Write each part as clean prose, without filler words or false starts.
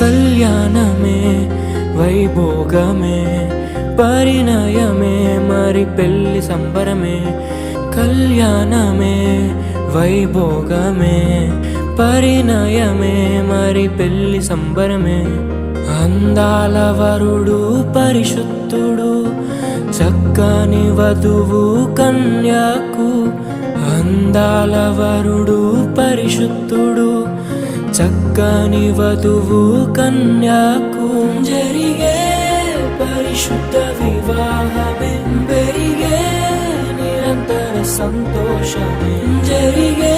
కళ్యాణమే వైభోగమే పరిణయమే మరి పెళ్లి సంబరమే. కళ్యాణమే వైభోగమే పరిణయమే మరి పెళ్లి సంబరమే. అందాల వరుడు పరిశుద్ధుడు చక్కని వధువు కన్యాకు. అందాల వరుడు పరిశుద్ధుడు చక్కని వధువు కన్యాకు. జరిగే పరిశుద్ధ వివాహమే పెరిగే నిరంతర సంతోషమే. జరిగే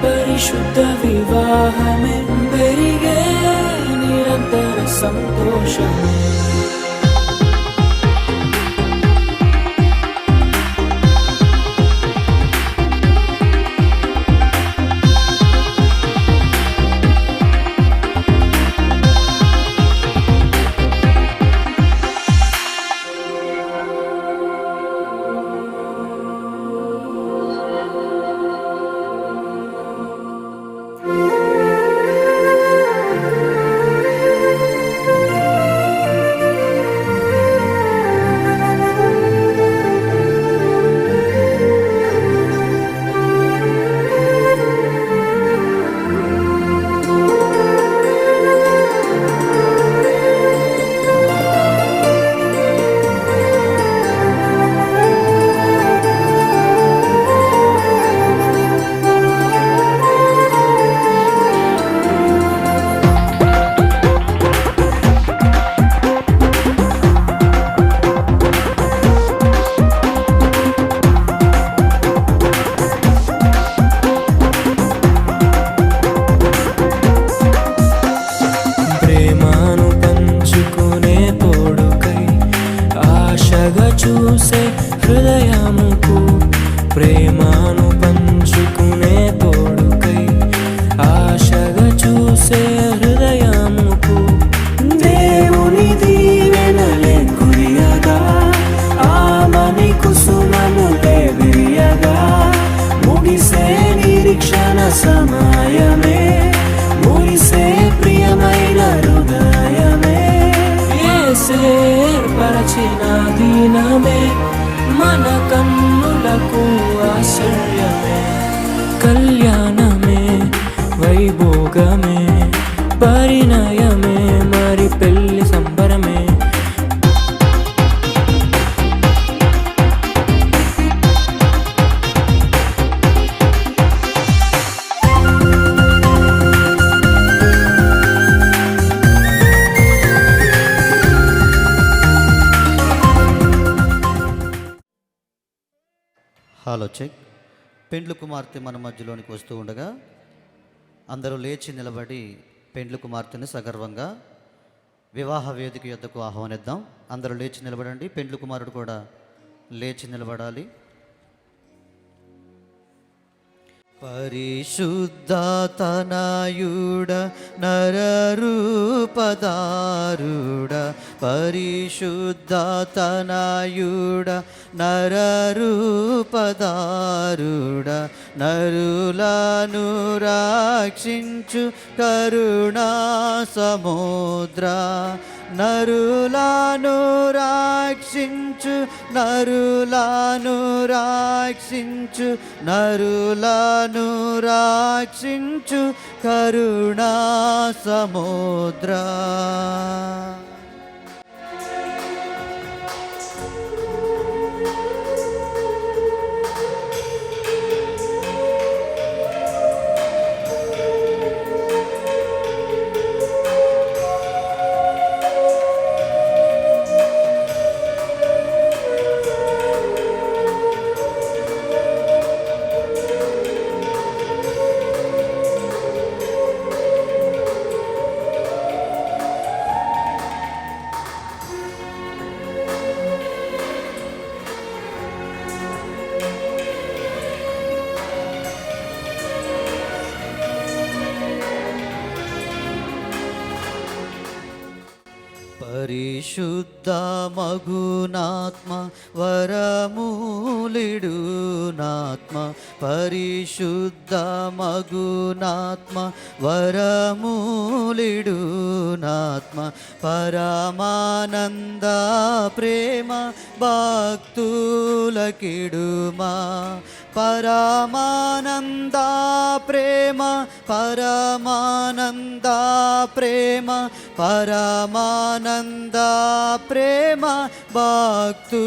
పరిశుద్ధ వివాహమే పెరిగే నిరంతర సంతోషమే. చూసే హృదయముకు ప్రేమను పంచుకునే తోడుకై ఆశగా చూసే హృదయముకు. దేవుని దీవెనలే కురియగా ఆమని కుసుమములే విరియగా ముగిసే నిరీక్షణ సమయమే ముగిసే ప్రియమైన హృదయమే. ఏర్పరచిన దీనమే మన కన్నులకు ఆశ్చర్యమే. కళ్యాణమే వైభోగమే పరిణయమే మరి పెళ్లి సంబరమే. Hello check. పెండ్లు కుమార్తె మన మధ్యలోనికి వస్తూ ఉండగా అందరూ లేచి నిలబడి పెండ్లు కుమార్తెను సగర్వంగా వివాహ వేదిక యొద్దకు ఆహ్వానిద్దాం. అందరూ లేచి నిలబడండి. పెండ్లు కుమారుడు కూడా లేచి నిలబడాలి. పరిశుద్ధ తనయుడ నరరూపదారుడ పరిశుద్ధ తనయుడ నరరూపదారుడ నరులను రక్షించు కరుణా సముద్ర నరులను రక్షించు నరులను రక్షించు నరులను రక్షించు కరుణా సముద్ర. పరిశుద్ధమగునాత్మ వరమూలిడునాత్మ పరిశుద్ధమగునాత్మ వరమూలిడునాత్మ పరమానంద ప్రేమ భక్తులకిడుమా పరమానంద ప్రేమ పరమానంద ప్రేమ పరమానంద ప్రేమ భక్తులకిడుమా.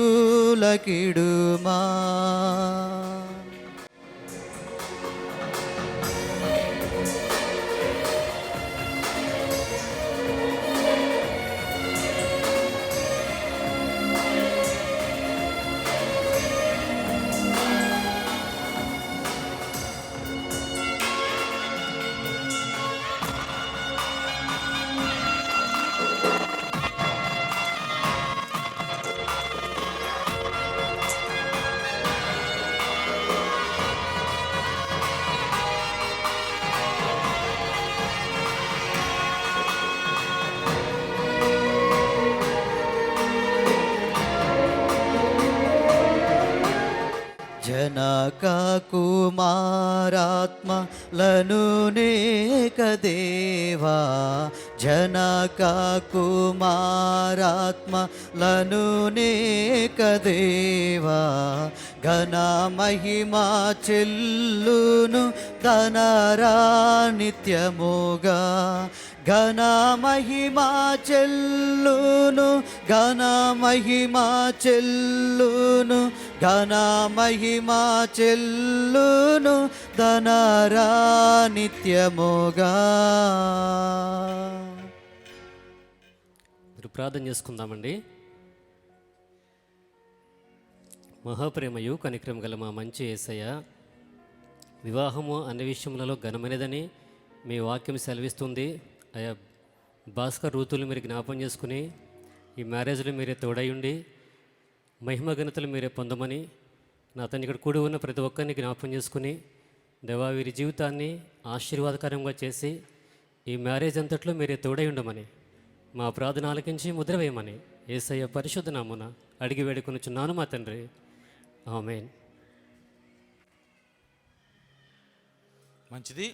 జనక కుమారాత్మలను నేకదేవా జనక కుమారాత్మలను నేకదేవా ఘన మహిమా చెల్లును ధనరా నిత్యముగా ఘన మహిమా చెల్లును ఘన మహిమా చెల్లును ఘన మహిమా చెల్లును ధనరా నిత్యముగా. మీరు ప్రార్థన చేసుకుందామండి. మహాప్రేమయు కనికరం గల మా మంచి యేసయ్య, వివాహము అన్ని విషయములలో ఘనమైనదని మీ వాక్యం సెలవిస్తుంది. అయా భాస్కర్ రూతులు మీరు జ్ఞాపం చేసుకుని ఈ మ్యారేజ్లో మీరే తోడయుండి మహిమ ఘనతలు మీరే పొందమని నా తండ్రి ఇక్కడ కూడి ఉన్న ప్రతి ఒక్కరిని జ్ఞాపం చేసుకుని దేవా వీరి జీవితాన్ని ఆశీర్వాదకరంగా చేసి ఈ మ్యారేజ్ అంతట్లో మీరే తోడై ఉండమని మా ప్రార్థన ఆలకించి ముద్ర వేయమని యేసయ్య పరిశుద్ధ నామమున అడిగి వేడుకొనుచున్నాను మా తండ్రి, ఆమేన్. మంచిది.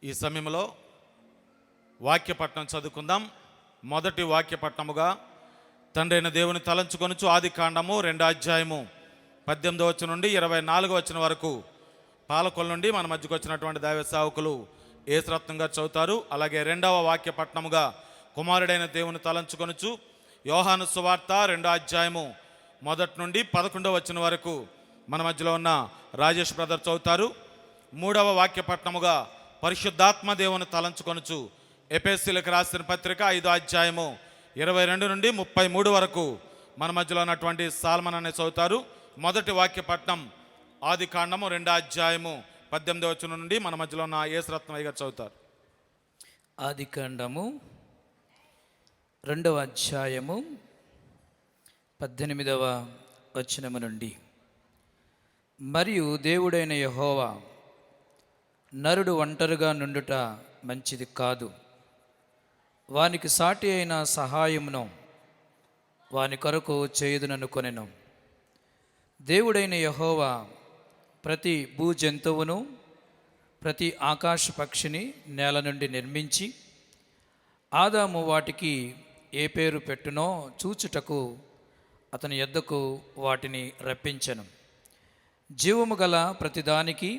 ఈ సమయంలో వాక్యపట్నం చదువుకుందాం. మొదటి వాక్యపట్నముగా తండ్రి అయిన దేవుని తలంచుకొనుచు ఆది కాండము 2వ అధ్యాయము 18వ వచనం నుండి 24వ వచనం వరకు పాలకొల నుండి మన మధ్యకు వచ్చినటువంటి దైవ సేవకులు యేసురత్నం గారు చదువుతారు. అలాగే 2వ వాక్యపట్నముగా కుమారుడైన దేవుని తలంచుకొనుచు యోహాను సువార్త 2వ అధ్యాయము 1 నుండి 11వ వచనం వరకు మన మధ్యలో ఉన్న రాజేష్ బ్రదర్ చదువుతారు. 3వ వాక్యపట్నముగా పరిశుద్ధాత్మ దేవుని తలంచుకొనుచు ఎఫెసీయులకు రాసిన పత్రిక 5వ అధ్యాయము 22 నుండి 33 వరకు మన మధ్యలో ఉన్నటువంటి సాల్మన్ అనే చదువుతారు. మొదటి వాక్యపట్నం ఆది కాండము 2వ అధ్యాయము 18వ వచనం నుండి మన మధ్యలో ఉన్న యేసురత్నం గారు చదువుతారు. ఆది కాండము 2వ అధ్యాయము 18వ వచనము నుండి. మరియు దేవుడైన యెహోవా నరుడు ఒంటరిగా నుండుట మంచిది కాదు, వానికి సాటి అయిన సహాయమును వాని కొరకు చేయుదుననుకొనెను. దేవుడైన యెహోవా ప్రతి భూజంతువును ప్రతి ఆకాశ పక్షిని నేల నుండి నిర్మించి ఆదాము వాటికి ఏ పేరు పెట్టునో చూచుటకు అతని యొద్దకు వాటిని రప్పించెను. జీవము గల ప్రతిదానికి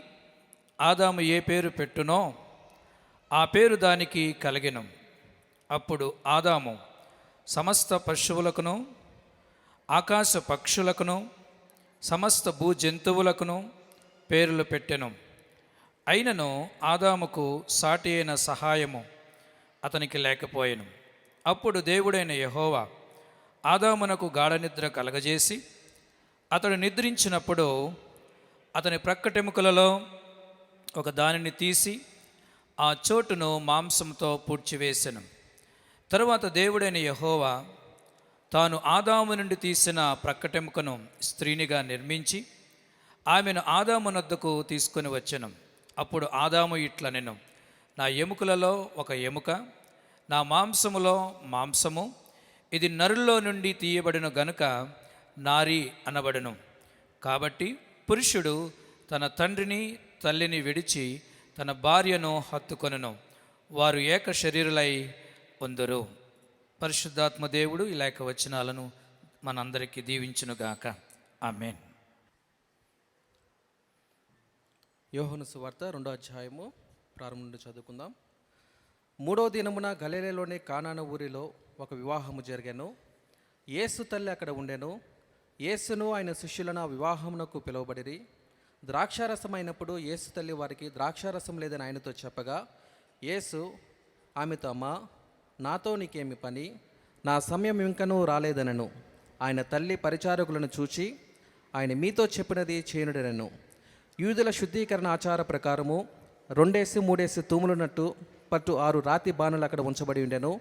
ఆదాము ఏ పేరు పెట్టునో ఆ పేరు దానికి కలిగెను. అప్పుడు ఆదాము సమస్త పశువులకును ఆకాశ పక్షులకును సమస్త భూజంతువులకును పేర్లు పెట్టెను. అయినను ఆదాముకు సాటి అయిన సహాయము అతనికి లేకపోయెను. అప్పుడు దేవుడైన యెహోవా ఆదామునకు గాఢనిద్ర కలగజేసి అతడు నిద్రించినప్పుడు అతని ప్రక్కటెముకలలో ఒక దానిని తీసి ఆ చోటును మాంసంతో పూడ్చివేసెను. తరువాత దేవుడైన యెహోవా తాను ఆదాము నుండి తీసిన ప్రక్కటెముకను స్త్రీనిగా నిర్మించి ఆమెను ఆదాము నొద్దకు తీసుకొని వచ్చెను. అప్పుడు ఆదాము ఇట్లనెను, నా ఎముకలలో ఒక ఎముక, నా మాంసములో మాంసము, ఇది నరుల్లో నుండి తీయబడిన గనుక నారి అనబడును. కాబట్టి పురుషుడు తన తండ్రిని తల్లిని విడిచి తన భార్యను హత్తుకొనును, వారు ఏక శరీరులై ఉందురు. పరిశుద్ధాత్మ దేవుడు ఈ లేఖ వచనాలను మనందరికీ దీవించునుగాక. ఆమేన్. యోహాను సువార్త 2వ అధ్యాయము ప్రారంభం నుండి చదువుకుందాం. 3వ దినమున గలిలయలోని కానాను ఊరిలో ఒక వివాహము జరిగాను. యేసు తల్లి అక్కడ ఉండెను. యేసును ఆయన శిష్యులను ఆ వివాహమునకు పిలువబడిరి. ద్రాక్షారసం అయినప్పుడు యేసు తల్లి వారికి ద్రాక్షారసం లేదని ఆయనతో చెప్పగా, యేసు ఆమెతో, అమ్మా, నాతో నీకేమి పని? నా సమయం ఇంకనూ రాలేదనను. ఆయన తల్లి పరిచారకులను చూచి, ఆయన మీతో చెప్పినది చేయనుడనను. యూదుల శుద్ధీకరణ ఆచార ప్రకారము 2-3 తూములున్నట్టు పట్టు 6 రాతి బాణలు అక్కడ ఉంచబడి ఉండెను.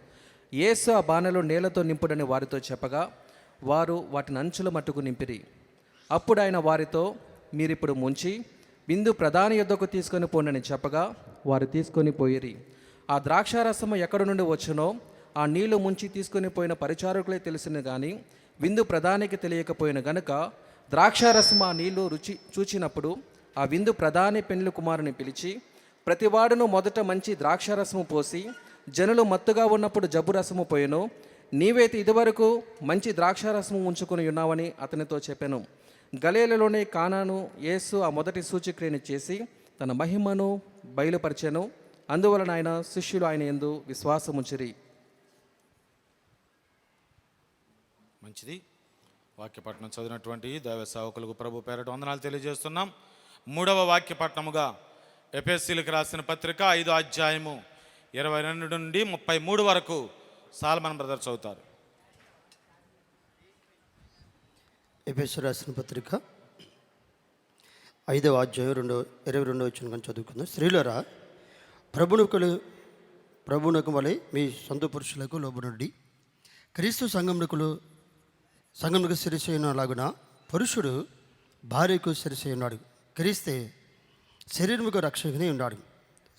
యేసు ఆ బాణలు నేలతో నింపుడని వారితో చెప్పగా, వారు వాటిని అంచుల మట్టుకు నింపిరి. అప్పుడు ఆయన వారితో, మీరిప్పుడు ముంచి విందు ప్రధాని యొద్దకు తీసుకొని పోండని చెప్పగా, వారు తీసుకొని పోయిరి. ఆ ద్రాక్షారసము ఎక్కడి నుండి వచ్చునో ఆ నీళ్లు ముంచి తీసుకొని పోయిన పరిచారకులే తెలిసిన కానీ విందు ప్రధానికి తెలియకపోయిన గనుక, ద్రాక్షారసం ఆ నీళ్లు రుచి చూచినప్పుడు ఆ విందు ప్రధాని పెండ్లి కుమారుని పిలిచి, ప్రతివాడును మొదట మంచి ద్రాక్షారసము పోసి జనులు మత్తుగా ఉన్నప్పుడు జబ్బు రసము పోయెను. నీవైతే ఇదివరకు మంచి ద్రాక్షారసము ఉంచుకొని ఉన్నావని అతనితో చెప్పాను. గలిలయలోని కానాను యేసు ఆ మొదటి సూచక్రియను చేసి తన మహిమను బయలుపరిచెను. అందువలన ఆయన శిష్యులు ఆయన యందు విశ్వాసముంచిరి. మంచిది. వాక్యపట్నం చదివినటువంటి దైవ సేవకులకు ప్రభు పేరట వందనాలు తెలియజేస్తున్నాం. 3వ వాక్యపట్నముగా ఎఫెసీయులకు రాసిన పత్రిక 5వ అధ్యాయము 22 నుండి 33 వరకు సాల్మన్ బ్రదర్ చదువుతారు. ఎఫెసీయులకు రాసిన పత్రిక 5వ అధ్యాయం 22వ వచనం కానీ చదువుకుందాం. స్త్రీలరా, ప్రభువునకు వలె మీ సొంత పురుషులకు లోబడుడి. క్రీస్తు సంఘమునకు శిరస్సు లాగున పురుషుడు భార్యకు శిరస్సు ఉన్నాడు. క్రీస్తే శరీరముకు రక్షకుని ఉన్నాడు.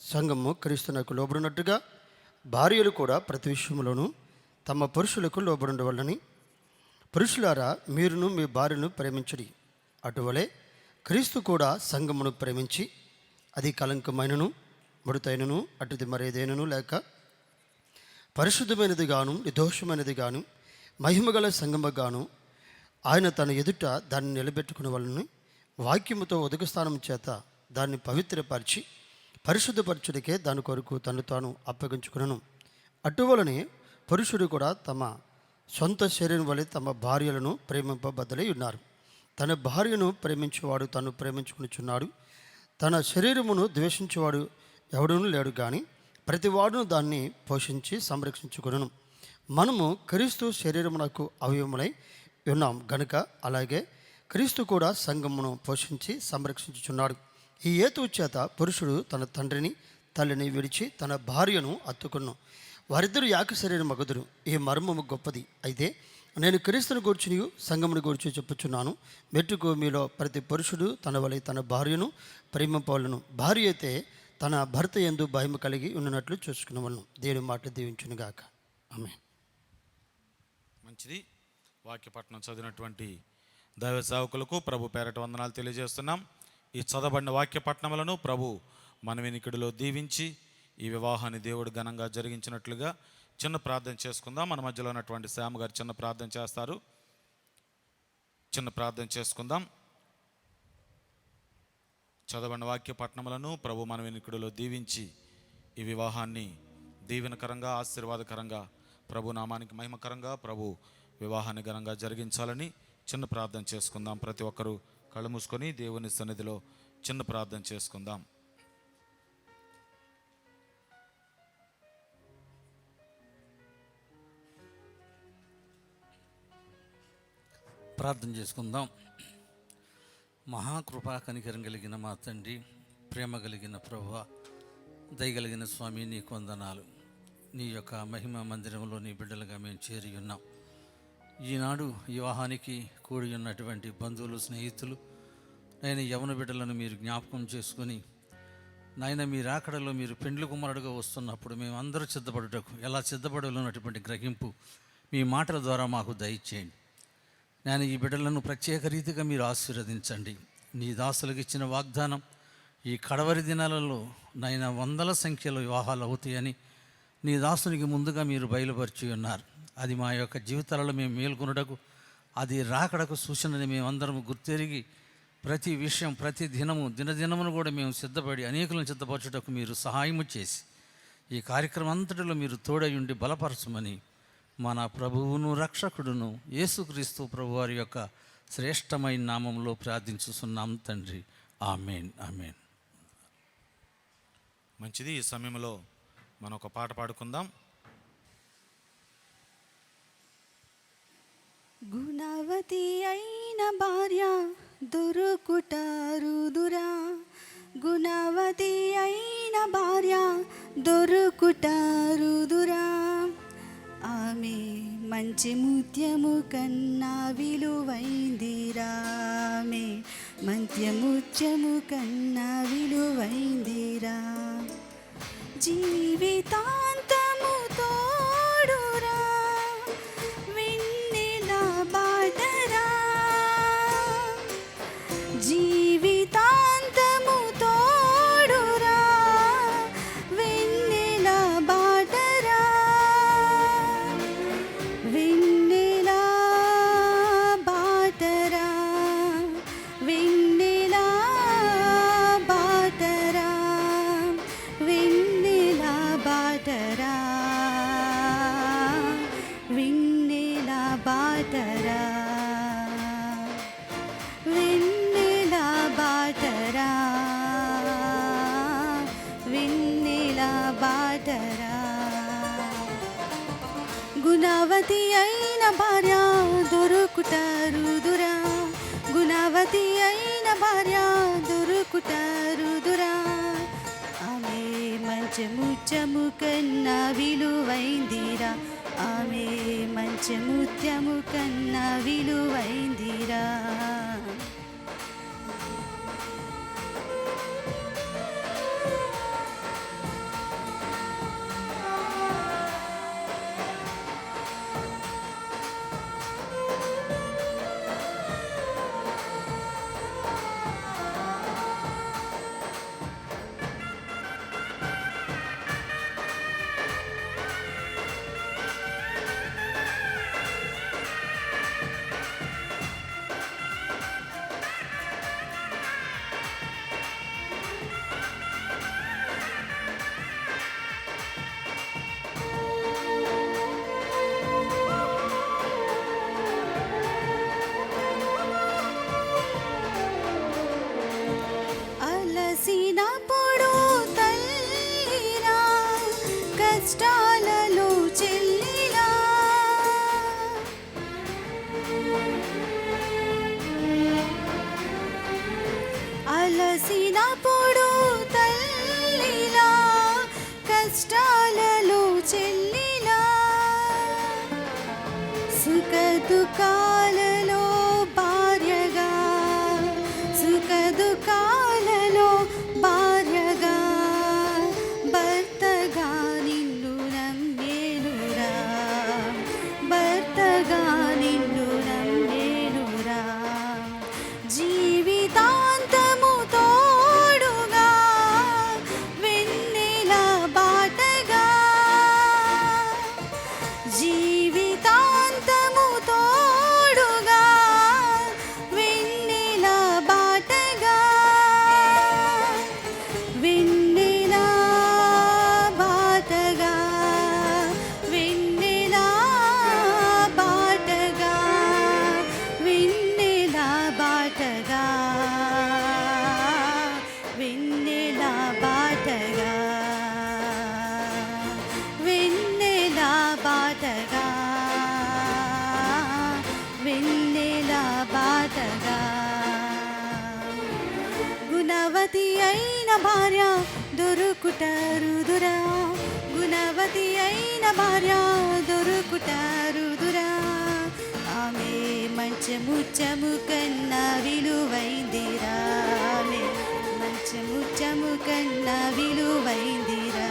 సంఘము క్రీస్తునకు లోబడినట్టుగా భార్యలు కూడా ప్రతి విషయంలోనూ తమ పురుషులకు లోబడుండవలని. పురుషులారా, మీరును మీ భార్యను ప్రేమించుడి. అటువలే క్రీస్తు కూడా సంఘమును ప్రేమించి అది కలంకమైనను ముడతైనను అటుది మరేదైనను లేక పరిశుద్ధమైనది గాను నిర్దోషమైనది గాను మహిమగల సంగమగాను ఆయన తన ఎదుట దాన్ని నిలబెట్టుకునే వాళ్ళని వాక్యముతో ఉదక స్థానం చేత దాన్ని పవిత్రపరిచి పరిశుద్ధపరచుడికే దాని కొరకు తను తాను అప్పగించుకునను. అటువలనే పురుషుడు కూడా తమ సొంత శరీరం వలె తమ భార్యలను ప్రేమింపబద్దలై ఉన్నారు. తన భార్యను ప్రేమించేవాడు తను ప్రేమించుకునిచున్నాడు. తన శరీరమును ద్వేషించేవాడు ఎవడూ లేడు, కానీ ప్రతివాడును దాన్ని పోషించి సంరక్షించుకును. మనము క్రీస్తు శరీరమునకు అవయవములై ఉన్నాం గనుక అలాగే క్రీస్తు కూడా సంఘమును పోషించి సంరక్షించుచున్నాడు. ఈ హేతువు చేత పురుషుడు తన తండ్రిని తల్లిని విడిచి తన భార్యను హత్తుకొను, వారిద్దరూ ఏక శరీరం మగుదురు. ఈ మర్మము గొప్పది. అయితే నేను క్రీస్తుని గూర్చి సంఘమును గూర్చి చెప్పుచున్నాను. మెట్టుకు మీలో ప్రతి పురుషుడు తన వలె తన భార్యను ప్రేమింపవలెను. భార్య అయితే తన భర్త యందు భయము కలిగి ఉన్నట్లు చూసుకునేవాళ్ళను. దేవుని మాట దీవించునుగాక. ఆమేన్. మంచిది. వాక్యపట్నం చదివినటువంటి దైవ సేవకులకు ప్రభు పేరట వందనాలు తెలియజేస్తున్నాం. ఈ చదవబడిన వాక్యపట్నములను ప్రభు మన వినికిడిలో దీవించి ఈ వివాహాన్ని దేవుడు ఘనంగా జరిగించినట్లుగా చిన్న ప్రార్థన చేసుకుందాం. మన మధ్యలో ఉన్నటువంటి శ్యామ గారు చిన్న ప్రార్థన చేస్తారు. చిన్న ప్రార్థన చేసుకుందాం. చదవబడిన వాక్యపట్నములను ప్రభు మన వినికిడిలో దీవించి ఈ వివాహాన్ని దీవెనకరంగా ఆశీర్వాదకరంగా ప్రభు నామానికి మహిమకరంగా ప్రభు వివాహాన్ని ఘనంగా జరిగించాలని చిన్న ప్రార్థన చేసుకుందాం. ప్రతి ఒక్కరూ కళ్ళు మూసుకొని దేవుని సన్నిధిలో చిన్న ప్రార్థన చేసుకుందాం. ప్రార్థన చేసుకుందాం. మహాకృపా కనికరం కలిగిన మా తండ్రి, ప్రేమ కలిగిన ప్రభువా, దయగలిగిన స్వామి, నీకు వందనాలు. నీ యొక్క మహిమ మందిరంలో నీ బిడ్డలుగా మేము చేరి ఉన్నాం. ఈనాడు వివాహానికి కూడి ఉన్నటువంటి బంధువులు, స్నేహితులు, నేను యవన బిడ్డలను మీరు జ్ఞాపకం చేసుకొని, నాయన మీరు ఆకడలో మీరు పెండ్లి కుమారుడుగా వస్తున్నప్పుడు మేము అందరూ సిద్ధపడుటకు ఎలా సిద్ధపడాలన్నటువంటి గ్రహింపు మీ మాటల ద్వారా మాకు దయచేయండి. నేను ఈ బిడ్డలను ప్రత్యేక రీతిగా మీరు ఆశీర్వదించండి. నీ దాసులకు ఇచ్చిన వాగ్దానం ఈ కడవరి దినాలలో నైనా వందల సంఖ్యలో వివాహాలు అవుతాయని నీ దాసునికి ముందుగా మీరు బయలుపరిచి ఉన్నారు. అది మా యొక్క జీవితాలలో మేము మేల్కొనుటకు, అది రాకడకు సూచనని మేమందరం గుర్తెరిగి ప్రతి విషయం ప్రతి దినదినమును కూడా మేము సిద్ధపడి అనేకులను సిద్ధపరచుటకు మీరు సహాయము చేసి ఈ కార్యక్రమం అంతటిలో మీరు తోడై ఉండి బలపరచమని మన ప్రభువును రక్షకుడును యేసుక్రీస్తు ప్రభువారి యొక్క శ్రేష్టమైన నామంలో ప్రార్థించుతున్నాం తండ్రి. ఆమేన్, ఆమేన్. మంచిది. ఈ సమయంలో మనం ఒక పాట పాడుకుందాం. గుణవతి అయిన భార్య దొరుకుటారుదురా, గుణవతి అయిన భార్య దొరుకుటారుదురా. ఆమె మంచి ముత్యము కన్నా విలువైందిరా, ఆమె మంచి ముత్యము కన్నా విలువైందిరా. జీవితాంతము తోడురా, వెన్నెల బాటరా, జీవితాంతము తోడురా, వెన్నెల బాటరా, వెన్నెల బాటరా, వెన్నెల బాటరా, వెన్నెల బాటరా, వెన్నెల బాటరా, వెన్నెల బాటరా, వెన్నెల బాటరా. గుణవతి అయిన భార్య దొరుకుటారుదురా, గుణవతి అయిన భార్య దొరుకుటారుదురా. ఆమె మంచి ముత్యము కన్నా విలువైందిరా, ఆమె మంచి ముత్యము కన్నా విలువైందిరా. అలసినప్పుడు తల్లిరా, కష్టాలలో చెల్లిరా, అలసినప్పుడు తల్లిరా, కష్టాలలో చెల్లిరా, సుఖ దుఃఖాలలో భార్యగా, సుఖ దుఃఖాలలో భార్యగా, భర్తగా నిన్ను నమ్మేనురా, భర్తగా నిన్ను నమ్మేనురా. జీవితాంతము తోడుగా, వెన్నెల బాటగా, జీవితాంతము తోడుగా, వెన్నెల బాటగా, వెన్నెల బాటగా, వెన్నెల బాటగా, వెన్నెల బాటగా, వెన్నెల బాటగా, వెన్నెల బాటగా, వెన్నెల బాటగా. గుణవతి అయిన భార్య దొరుకుటారుదురా, గుణవతి అయిన భార్య దొరుకుటారుదురా. ఆమె మంచి ముత్యము కన్నా విలువైందిరా, ఆమె మంచి ముత్యము కన్నా విలువైందిరా.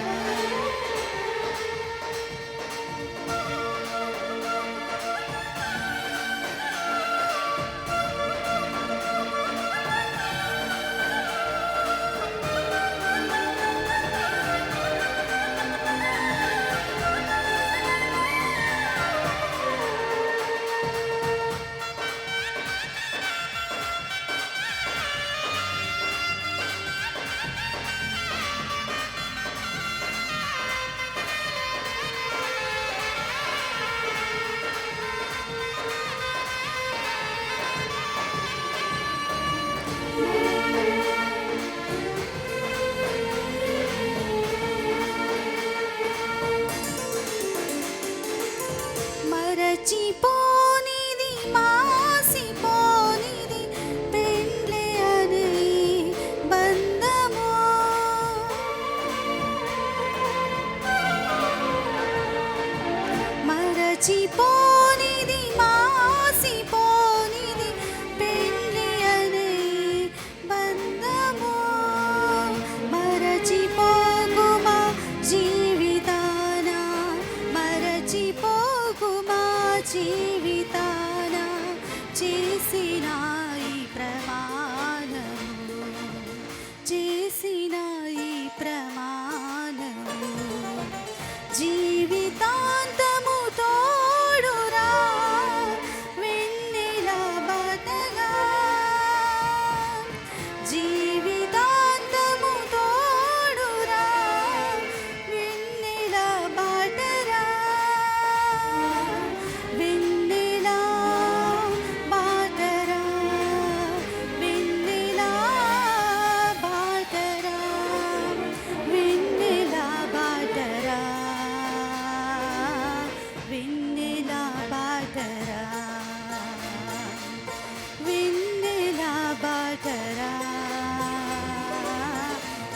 బాటరా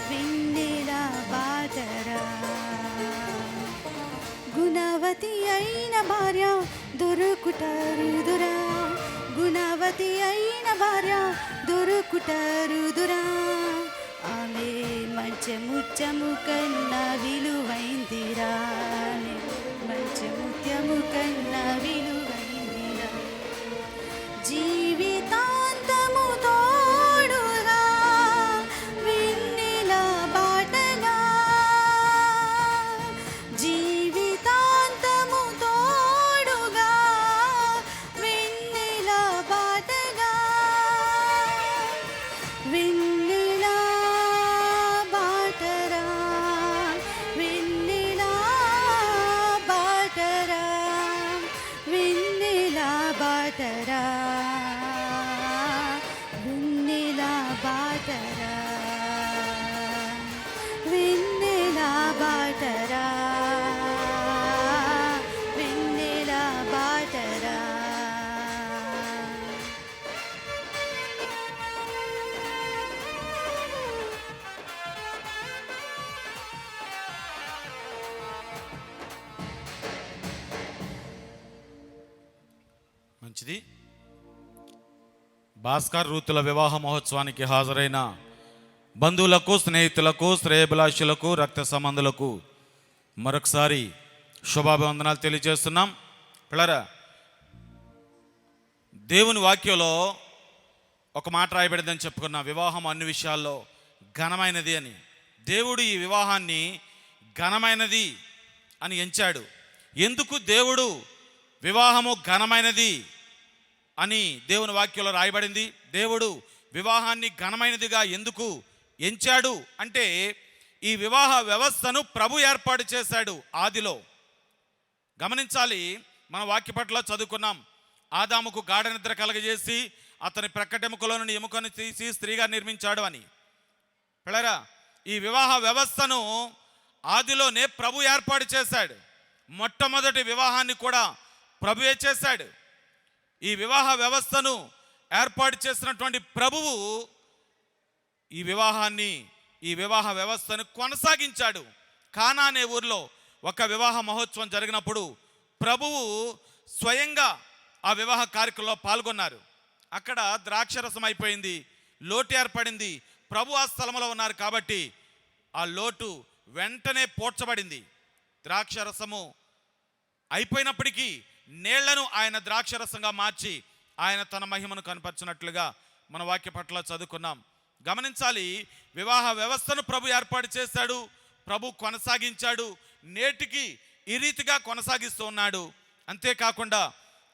వెన్నెల బాటరా గుణవతి అయిన భార్య దొరుకుటరుదురా గుణవతి అయిన భార్య దొరుకుటరుదురా ఆమె మంచముత్యము కన్నా విలువైందిరా మంచముత్యము కన్నా విలువైందిరా జీవితాంతము తోడుగా వెన్నెల బాటగా జీవితాంతము తోడుగా వెన్నెల బాటగా వెన్నెల బాటరా వెన్నెల బాటరా వెన్నెల బాటరా వెన్నెల బాటరా వెన్నెల బాటరా వెన్నెల బాటరా మంచిది. భాస్కర్ రూతుల వివాహ మహోత్సవానికి హాజరైన బంధువులకు, స్నేహితులకు, శ్రేయభిలాషులకు, రక్త సంబంధులకు మరొకసారి శుభాభివందనాలు తెలియజేస్తున్నాం. పిల్లరా, దేవుని వాక్యంలో ఒక మాట రాయబడిందని చెప్పుకున్నాం, వివాహం అన్ని విషయాల్లో ఘనమైనది అని. దేవుడు ఈ వివాహాన్ని ఘనమైనది అని ఎంచాడు. ఎందుకు దేవుడు వివాహము ఘనమైనది అని దేవుని వాక్యంలో రాయబడింది? దేవుడు వివాహాన్ని ఘనమైనదిగా ఎందుకు ఎంచాడు అంటే, ఈ వివాహ వ్యవస్థను ప్రభు ఏర్పాటు చేశాడు ఆదిలో. గమనించాలి, మన వాక్య పట్ల చదువుకున్నాం, ఆదాముకు గాఢ నిద్ర కలగజేసి అతని ప్రక్కటెముకలో నుండి ఎముకను తీసి స్త్రీగా నిర్మించాడు అని. పిల్లరా, ఈ వివాహ వ్యవస్థను ఆదిలోనే ప్రభు ఏర్పాటు చేశాడు. మొట్టమొదటి వివాహాన్ని కూడా ప్రభువే చేశాడు. ఈ వివాహ వ్యవస్థను ఏర్పాటు చేసినటువంటి ప్రభువు ఈ వివాహ వ్యవస్థను కొనసాగించాడు. కానా అనే ఊర్లో ఒక వివాహ మహోత్సవం జరిగినప్పుడు ప్రభువు స్వయంగా ఆ వివాహ కార్యక్రమంలో పాల్గొన్నారు. అక్కడ ద్రాక్షరసం అయిపోయింది, లోటు ఏర్పడింది. ప్రభు ఆ స్థలంలో ఉన్నారు కాబట్టి ఆ లోటు వెంటనే పోడ్చబడింది. ద్రాక్షరసము అయిపోయినప్పటికీ నీళ్లను ఆయన ద్రాక్షరసంగా మార్చి ఆయన తన మహిమను కనపరిచినట్లుగా మన వాక్య పట్ల చదువుకున్నాం. గమనించాలి, వివాహ వ్యవస్థను ప్రభు ఏర్పాటు చేశాడు, ప్రభు కొనసాగించాడు, నేటికి ఈ రీతిగా కొనసాగిస్తూ ఉన్నాడు. అంతేకాకుండా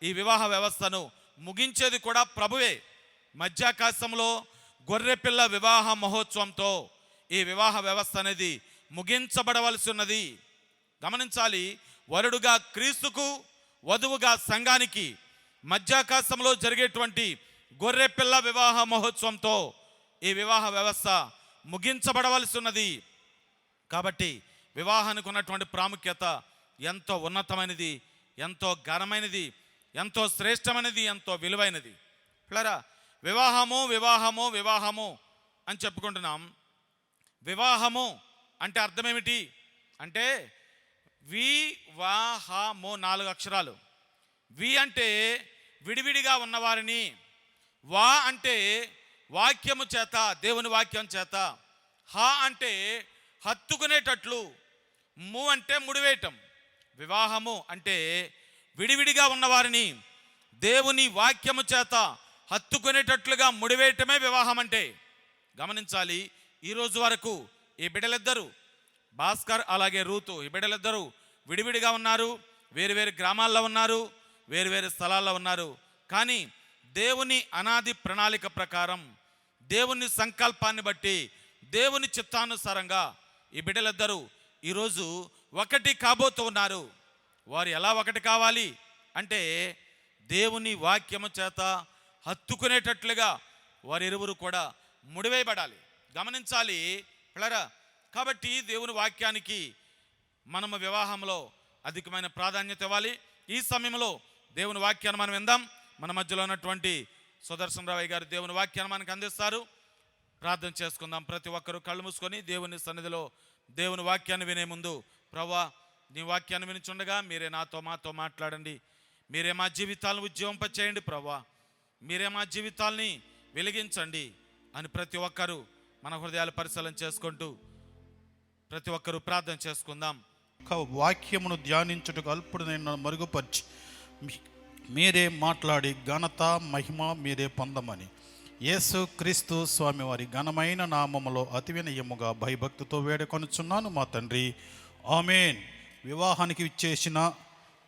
ఈ వివాహ వ్యవస్థను ముగించేది కూడా ప్రభువే. మధ్యాకాశంలో గొర్రెపిల్ల వివాహ మహోత్సవంతో ఈ వివాహ వ్యవస్థ అనేది ముగించబడవలసి ఉన్నది. గమనించాలి, వరుడుగా క్రీస్తుకు, వధువుగా సంఘానికి మధ్యాకాశంలో జరిగేటువంటి గొర్రెపిల్ల వివాహ మహోత్సవంతో ఈ వివాహ వ్యవస్థ ముగించబడవలసి ఉన్నది. కాబట్టి వివాహానికి ఉన్నటువంటి ప్రాముఖ్యత ఎంతో ఉన్నతమైనది, ఎంతో ఘనమైనది, ఎంతో శ్రేష్టమైనది, ఎంతో విలువైనది. పిల్లరా, వివాహము వివాహము వివాహము అని చెప్పుకుంటున్నాం. వివాహము అంటే అర్థం ఏమిటి అంటే, వివాహము 4 అక్షరాలు. వి అంటే విడివిడిగా ఉన్నవారిని, వా అంటే వాక్యము చేత, దేవుని వాక్యం చేత, హా అంటే హత్తుకునేటట్లు, ము అంటే ముడివేయటం. వివాహము అంటే విడివిడిగా ఉన్నవారిని దేవుని వాక్యము చేత హత్తుకునేటట్లుగా ముడివేయటమే వివాహం అంటే. గమనించాలి, ఈరోజు వరకు ఈ బిడ్డలిద్దరూ, భాస్కర్ అలాగే రూతు, ఈ బిడ్డలిద్దరూ విడివిడిగా ఉన్నారు, వేరువేరు గ్రామాల్లో ఉన్నారు, వేరువేరు స్థలాల్లో ఉన్నారు. కానీ దేవుని అనాది ప్రణాళిక ప్రకారం, దేవుని సంకల్పాన్ని బట్టి, దేవుని చిత్తానుసారంగా ఈ బిడ్డలిద్దరూ ఈరోజు ఒకటి కాబోతూ ఉన్నారు. వారు ఎలా ఒకటి కావాలి అంటే, దేవుని వాక్యము చేత హత్తుకునేటట్లుగా వారిరువురు కూడా ముడివేయబడాలి. గమనించాలి పిల్లరా, కాబట్టి దేవుని వాక్యానికి మనము వివాహంలో అధికమైన ప్రాధాన్యత ఇవ్వాలి. ఈ సమయంలో దేవుని వాక్యాన్ని మనం విందాం. మన మధ్యలో ఉన్నటువంటి సుదర్శన్ రావయ్య గారు దేవుని వాక్యాన్ని మనకు అందిస్తారు. ప్రార్థన చేసుకుందాం. ప్రతి ఒక్కరూ కళ్ళు మూసుకొని దేవుని సన్నిధిలో దేవుని వాక్యాన్ని వినే ముందు, ప్రభువా నీ వాక్యాన్ని వినిచుండగా మీరే మాతో మాట్లాడండి. మీరే మా జీవితాలను ఉజ్జీవింపచేయండి ప్రభువా, మీరే మా జీవితాల్ని వెలిగించండి అని ప్రతి ఒక్కరూ మన హృదయాలు పరిశీలన చేసుకుంటూ ప్రతి ఒక్కరూ ప్రార్థన చేసుకుందాం. వాక్యమును ధ్యానించుటకు అల్పుడు నేను మరుగుపరిచి మీరే మాట్లాడి ఘనత మహిమ మీరే పొందమని యేసు క్రీస్తు స్వామి వారి ఘనమైన నామములో అతి వినయముగా భయభక్తితో వేడుకొనుచున్నాను మా తండ్రి, ఆమేన్. వివాహానికి ఇచ్చేసిన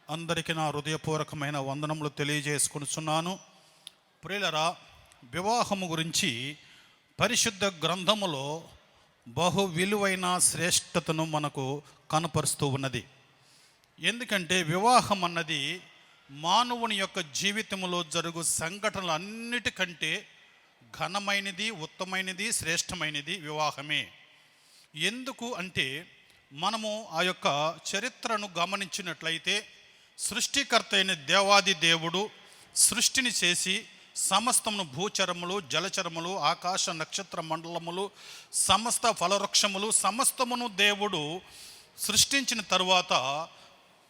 అందరికీ నా హృదయపూర్వకమైన వందనములు తెలియజేసుకొనుచున్నాను. ప్రియులరా, వివాహము గురించి పరిశుద్ధ గ్రంథములో బహు విలువైన శ్రేష్టతను మనకు కనపరుస్తూ ఉన్నది. ఎందుకంటే వివాహం అన్నది మానవుని యొక్క జీవితంలో జరుగు సంఘటనలు అన్నిటికంటే ఘనమైనది, ఉత్తమైనది, శ్రేష్టమైనది వివాహమే. ఎందుకు అంటే మనము ఆ యొక్క చరిత్రను గమనించినట్లయితే సృష్టికర్త అయిన దేవాది దేవుడు సృష్టిని చేసి సమస్తమును భూచరములు, జలచరములు, ఆకాశ నక్షత్ర మండలములు, సమస్త ఫలవృక్షములు సమస్తమును దేవుడు సృష్టించిన తరువాత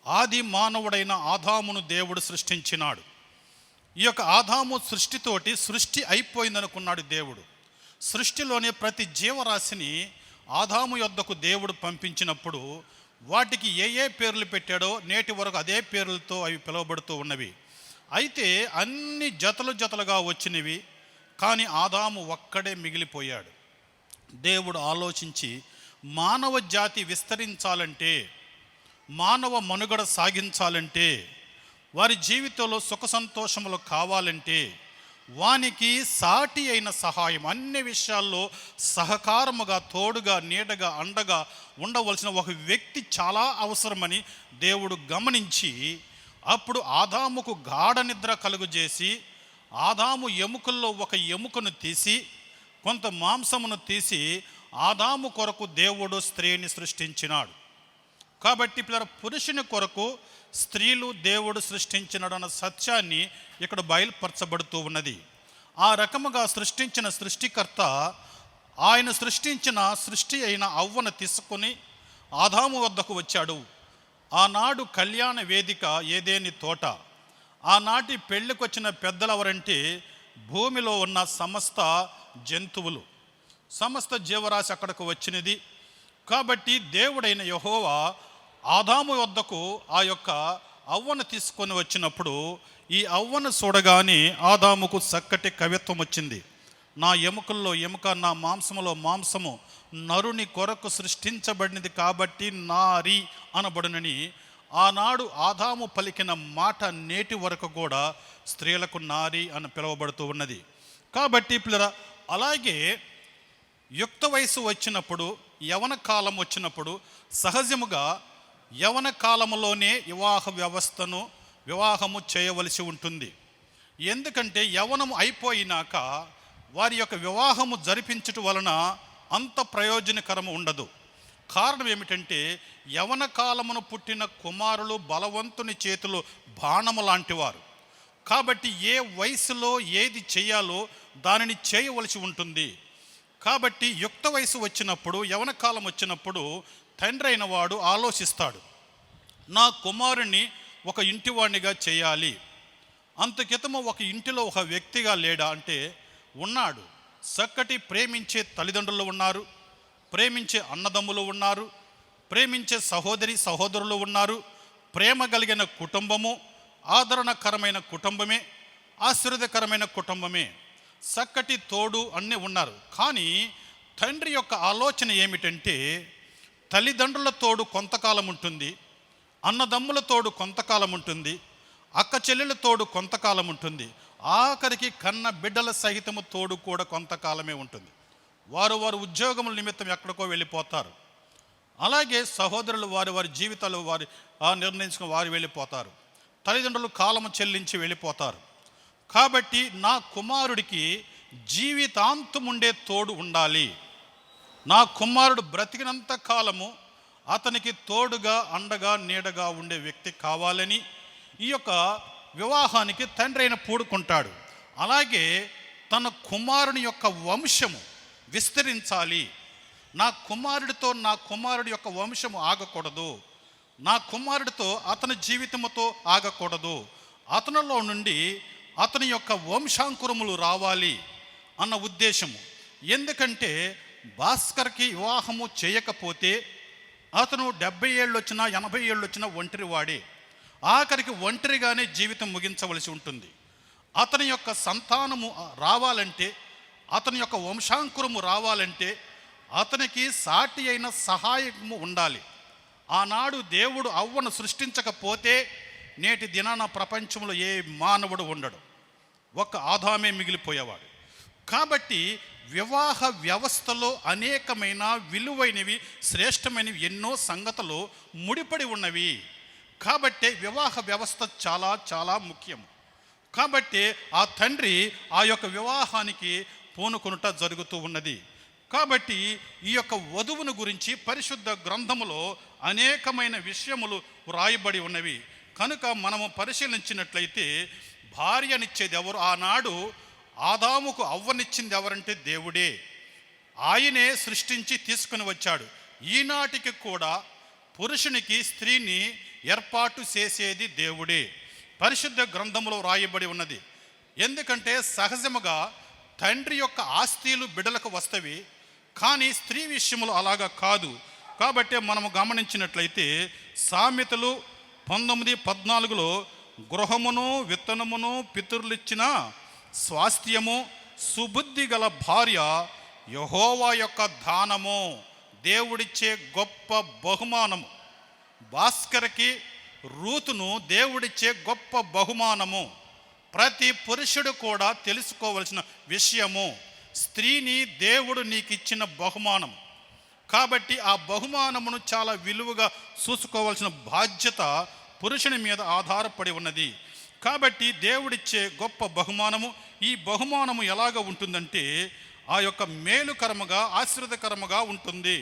ఆది మానవుడైన ఆదామును దేవుడు సృష్టించినాడు. ఈ యొక్క ఆదాము సృష్టితోటి సృష్టి అయిపోయిందనుకున్నాడు దేవుడు. సృష్టిలోని ప్రతి జీవరాశిని ఆదాము యొద్దకు దేవుడు పంపించినప్పుడు వాటికి ఏ పేర్లు పెట్టాడో నేటి వరకు అదే పేర్లతో అవి పిలువబడుతూ ఉన్నవి. అయితే అన్ని జతలుగా వచ్చినవి, కానీ ఆదాము ఒక్కడే మిగిలిపోయాడు. దేవుడు ఆలోచించి మానవ జాతి విస్తరించాలంటే, మానవ మనుగడ సాగించాలంటే, వారి జీవితంలో సుఖ సంతోషములు కావాలంటే వానికి సాటి అయిన సహాయం, అన్ని విషయాల్లో సహకారముగా, తోడుగా, నీడగా, అండగా ఉండవలసిన ఒక వ్యక్తి చాలా అవసరమని దేవుడు గమనించి అప్పుడు ఆదాముకు గాఢ నిద్ర కలుగజేసి ఆదాము ఎముకల్లో ఒక ఎముకను తీసి కొంత మాంసమును తీసి ఆదాము కొరకు దేవుడు స్త్రీని సృష్టించినాడు. కాబట్టి పురుషుని కొరకు స్త్రీలు దేవుడు సృష్టించినాడన్న సత్యాన్ని ఇక్కడ బయలుపరచబడుతూ ఉన్నది. ఆ రకముగా సృష్టించిన సృష్టికర్త ఆయన సృష్టించిన సృష్టి అయిన అవ్వను తీసుకుని ఆదాము వద్దకు వచ్చాడు. ఆనాడు కళ్యాణ వేదిక ఏదేని తోట. ఆనాటి పెళ్ళికి వచ్చిన పెద్దలు ఎవరంటే భూమిలో ఉన్న సమస్త జంతువులు, సమస్త జీవరాశి అక్కడికి వచ్చినది. కాబట్టి దేవుడైన యెహోవా ఆదాము వద్దకు ఆ యొక్క అవ్వను తీసుకొని వచ్చినప్పుడు ఈ అవ్వను చూడగానే ఆదాముకు చక్కటి కవిత్వం వచ్చింది. నా ఎముకల్లో ఎముక, నా మాంసములో మాంసము నరుని కొరకు సృష్టించబడినది కాబట్టి నారి అనబడునని ఆనాడు ఆదాము పలికిన మాట నేటి వరకు కూడా స్త్రీలకు నారి అని పిలువబడుతూ ఉన్నది. కాబట్టి అలాగే యుక్త వయసు వచ్చినప్పుడు, యవన కాలం వచ్చినప్పుడు సహజముగా యవన కాలంలోనే వివాహము చేయవలసి ఉంటుంది. ఎందుకంటే యవనము అయిపోయినాక వారి యొక్క వివాహము జరిపించటం వలన అంత ప్రయోజనకరము ఉండదు. కారణం ఏమిటంటే యవన కాలమును పుట్టిన కుమారులు బలవంతుని చేతులు బాణము లాంటివారు. కాబట్టి ఏ వయసులో ఏది చేయాలో దానిని చేయవలసి ఉంటుంది. కాబట్టి యుక్త వయసు వచ్చినప్పుడు, యవన కాలం వచ్చినప్పుడు తండ్రి అయిన వాడు ఆలోచిస్తాడు, నా కుమారుణ్ణి ఒక ఇంటివాడినిగా చేయాలి. అంతకితము ఒక ఇంటిలో ఒక వ్యక్తిగా లేడా అంటే ఉన్నాడు. చక్కటి ప్రేమించే తల్లిదండ్రులు ఉన్నారు, ప్రేమించే అన్నదమ్ములు ఉన్నారు, ప్రేమించే సహోదరులు ఉన్నారు. ప్రేమ కలిగిన కుటుంబము, ఆదరణకరమైన కుటుంబమే, ఆశీర్వాదకరమైన కుటుంబమే, చక్కటి తోడు అన్నీ ఉన్నారు. కానీ తండ్రి యొక్క ఆలోచన ఏమిటంటే తల్లిదండ్రుల తోడు కొంతకాలం ఉంటుంది, అన్నదమ్ముల తోడు కొంతకాలం ఉంటుంది, అక్క చెల్లెల తోడు కొంతకాలం ఉంటుంది, ఆఖరికి కన్న బిడ్డల సహితము తోడు కూడా కొంతకాలమే ఉంటుంది. వారు ఉద్యోగముల నిమిత్తం ఎక్కడికో వెళ్ళిపోతారు. అలాగే సహోదరులు వారి జీవితాలు నిర్ణయించుకుని వారు వెళ్ళిపోతారు. తల్లిదండ్రులు కాలము చెల్లించి వెళ్ళిపోతారు. కాబట్టి నా కుమారుడికి జీవితాంతం ఉండే తోడు ఉండాలి. నా కుమారుడు బ్రతికినంత కాలము అతనికి తోడుగా, అండగా, నీడగా ఉండే వ్యక్తి కావాలని ఈ యొక్క వివాహానికి తండ్రి అయిన పూడుకుంటాడు. అలాగే తన కుమారుని యొక్క వంశము విస్తరించాలి. నా కుమారుడి యొక్క వంశము ఆగకూడదు, నా కుమారుడితో అతని జీవితముతో ఆగకూడదు, అతనిలో నుండి అతని యొక్క వంశాంకురములు రావాలి అన్న ఉద్దేశము. ఎందుకంటే భాస్కర్కి వివాహము చేయకపోతే అతను 70 ఏళ్ళు వచ్చినా 80 ఏళ్ళు వచ్చినా ఒంటరివాడే, ఆఖరికి ఒంటరిగానే జీవితం ముగించవలసి ఉంటుంది. అతని యొక్క సంతానము రావాలంటే, అతని యొక్క వంశాంకురము రావాలంటే అతనికి సాటి అయిన సహాయము ఉండాలి. ఆనాడు దేవుడు అవ్వను సృష్టించకపోతే నేటి దినాన ప్రపంచంలో ఏ మానవుడు ఉండడు, ఒక ఆదామే మిగిలిపోయేవాడు. కాబట్టి వివాహ వ్యవస్థలో అనేకమైన విలువైనవి, శ్రేష్టమైనవి ఎన్నో సంగతులు ముడిపడి ఉన్నవి. కాబట్టి వివాహ వ్యవస్థ చాలా చాలా ముఖ్యం. కాబట్టి ఆ తండ్రి ఆ యొక్క వివాహానికి పూనుకొనుట జరుగుతూ ఉన్నది. కాబట్టి ఈ యొక్క వధువును గురించి పరిశుద్ధ గ్రంథములో అనేకమైన విషయములు వ్రాయబడి ఉన్నవి. కనుక మనము పరిశీలించినట్లయితే భార్యనిచ్చేది ఎవరు? ఆనాడు ఆదాముకు అవ్వనిచ్చింది ఎవరంటే దేవుడే. ఆయనే సృష్టించి తీసుకుని వచ్చాడు. ఈనాటికి కూడా పురుషునికి స్త్రీని ఏర్పాటు చేసేది దేవుడే. పరిశుద్ధ గ్రంథంలో రాయబడి ఉన్నది. ఎందుకంటే సహజముగా తండ్రి యొక్క ఆస్తిలు బిడ్డలకు వస్తవి, కానీ స్త్రీ విషయంలో అలాగా కాదు. కాబట్టి మనము గమనించినట్లయితే సామెతలు 19:14లో గృహమును విత్తనమును పితరులిచ్చిన స్వాస్థ్యము, సుబుద్ధి గల భార్య యెహోవా యొక్క దానము, దేవుడిచ్చే గొప్ప బహుమానము. భాస్కర్కి రూతును దేవుడిచ్చే గొప్ప బహుమానము. ప్రతి పురుషుడు కూడా తెలుసుకోవలసిన విషయము, స్త్రీని దేవుడు నీకు ఇచ్చిన బహుమానం. కాబట్టి ఆ బహుమానమును చాలా విలువగా చూసుకోవాల్సిన బాధ్యత పురుషుని మీద ఆధారపడి ఉన్నది. కాబట్టి దేవుడిచ్చే గొప్ప బహుమానము. ఈ బహుమానము ఎలాగ ఉంటుందంటే ఆ యొక్క మేలుకరముగా, ఆశీర్వదకరముగా ఉంటుంది.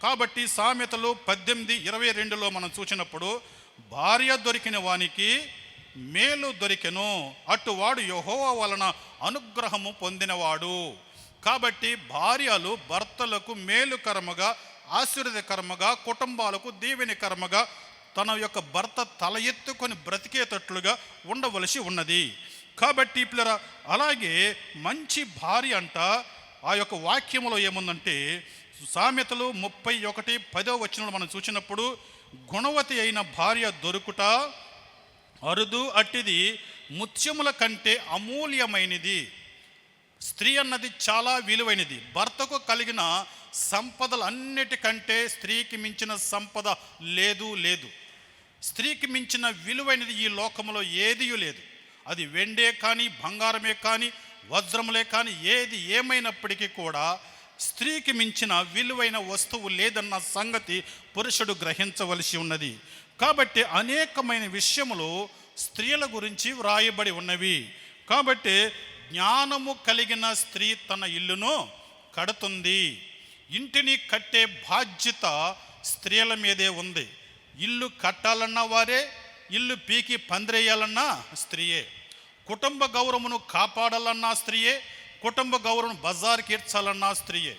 కాబట్టి సామెతలు 18:22లో మనం చూసినప్పుడు భార్య దొరికిన వానికి మేలు దొరికెను, అటువాడు యెహోవా వలన అనుగ్రహము పొందినవాడు. కాబట్టి భార్యలు భర్తలకు మేలుకరముగా, ఆశీర్వదకరముగా, కుటుంబాలకు దీవెనకరముగా తన యొక్క భర్త తల ఎత్తుకొని బ్రతికేటట్లుగా ఉండవలసి ఉన్నది. కాబట్టి పిల్లరా, అలాగే మంచి భార్య అంట ఆ యొక్క వాక్యములో ఏముందంటే సామెతలు 31:10 మనం చూసినప్పుడు గుణవతి అయిన భార్య దొరుకుట అరుదు, అట్టిది ముత్యముల కంటే అమూల్యమైనది. స్త్రీ అన్నది చాలా విలువైనది. భర్తకు కలిగిన సంపదలు అన్నిటికంటే స్త్రీకి మించిన సంపద లేదు. స్త్రీకి మించిన విలువైనది ఈ లోకంలో ఏదీ లేదు. అది వెండే కానీ, బంగారమే కానీ, వజ్రములే కానీ, ఏది ఏమైనప్పటికీ కూడా స్త్రీకి మించిన విలువైన వస్తువు లేదన్న సంగతి పురుషుడు గ్రహించవలసి ఉన్నది. కాబట్టి అనేకమైన విషయములు స్త్రీల గురించి వ్రాయబడి ఉన్నవి. కాబట్టి జ్ఞానము కలిగిన స్త్రీ తన ఇల్లును కడుతుంది. ఇంటిని కట్టే బాధ్యత స్త్రీల మీదే ఉంది. ఇల్లు కట్టాలన్నా వారే, ఇల్లు పీకి పందిరేయాలన్నా స్త్రీయే, కుటుంబ గౌరవమును కాపాడాలన్నా స్త్రీయే, కుటుంబ గౌరవం బజార్కి ఈడ్చాలన్నా స్త్రీయే.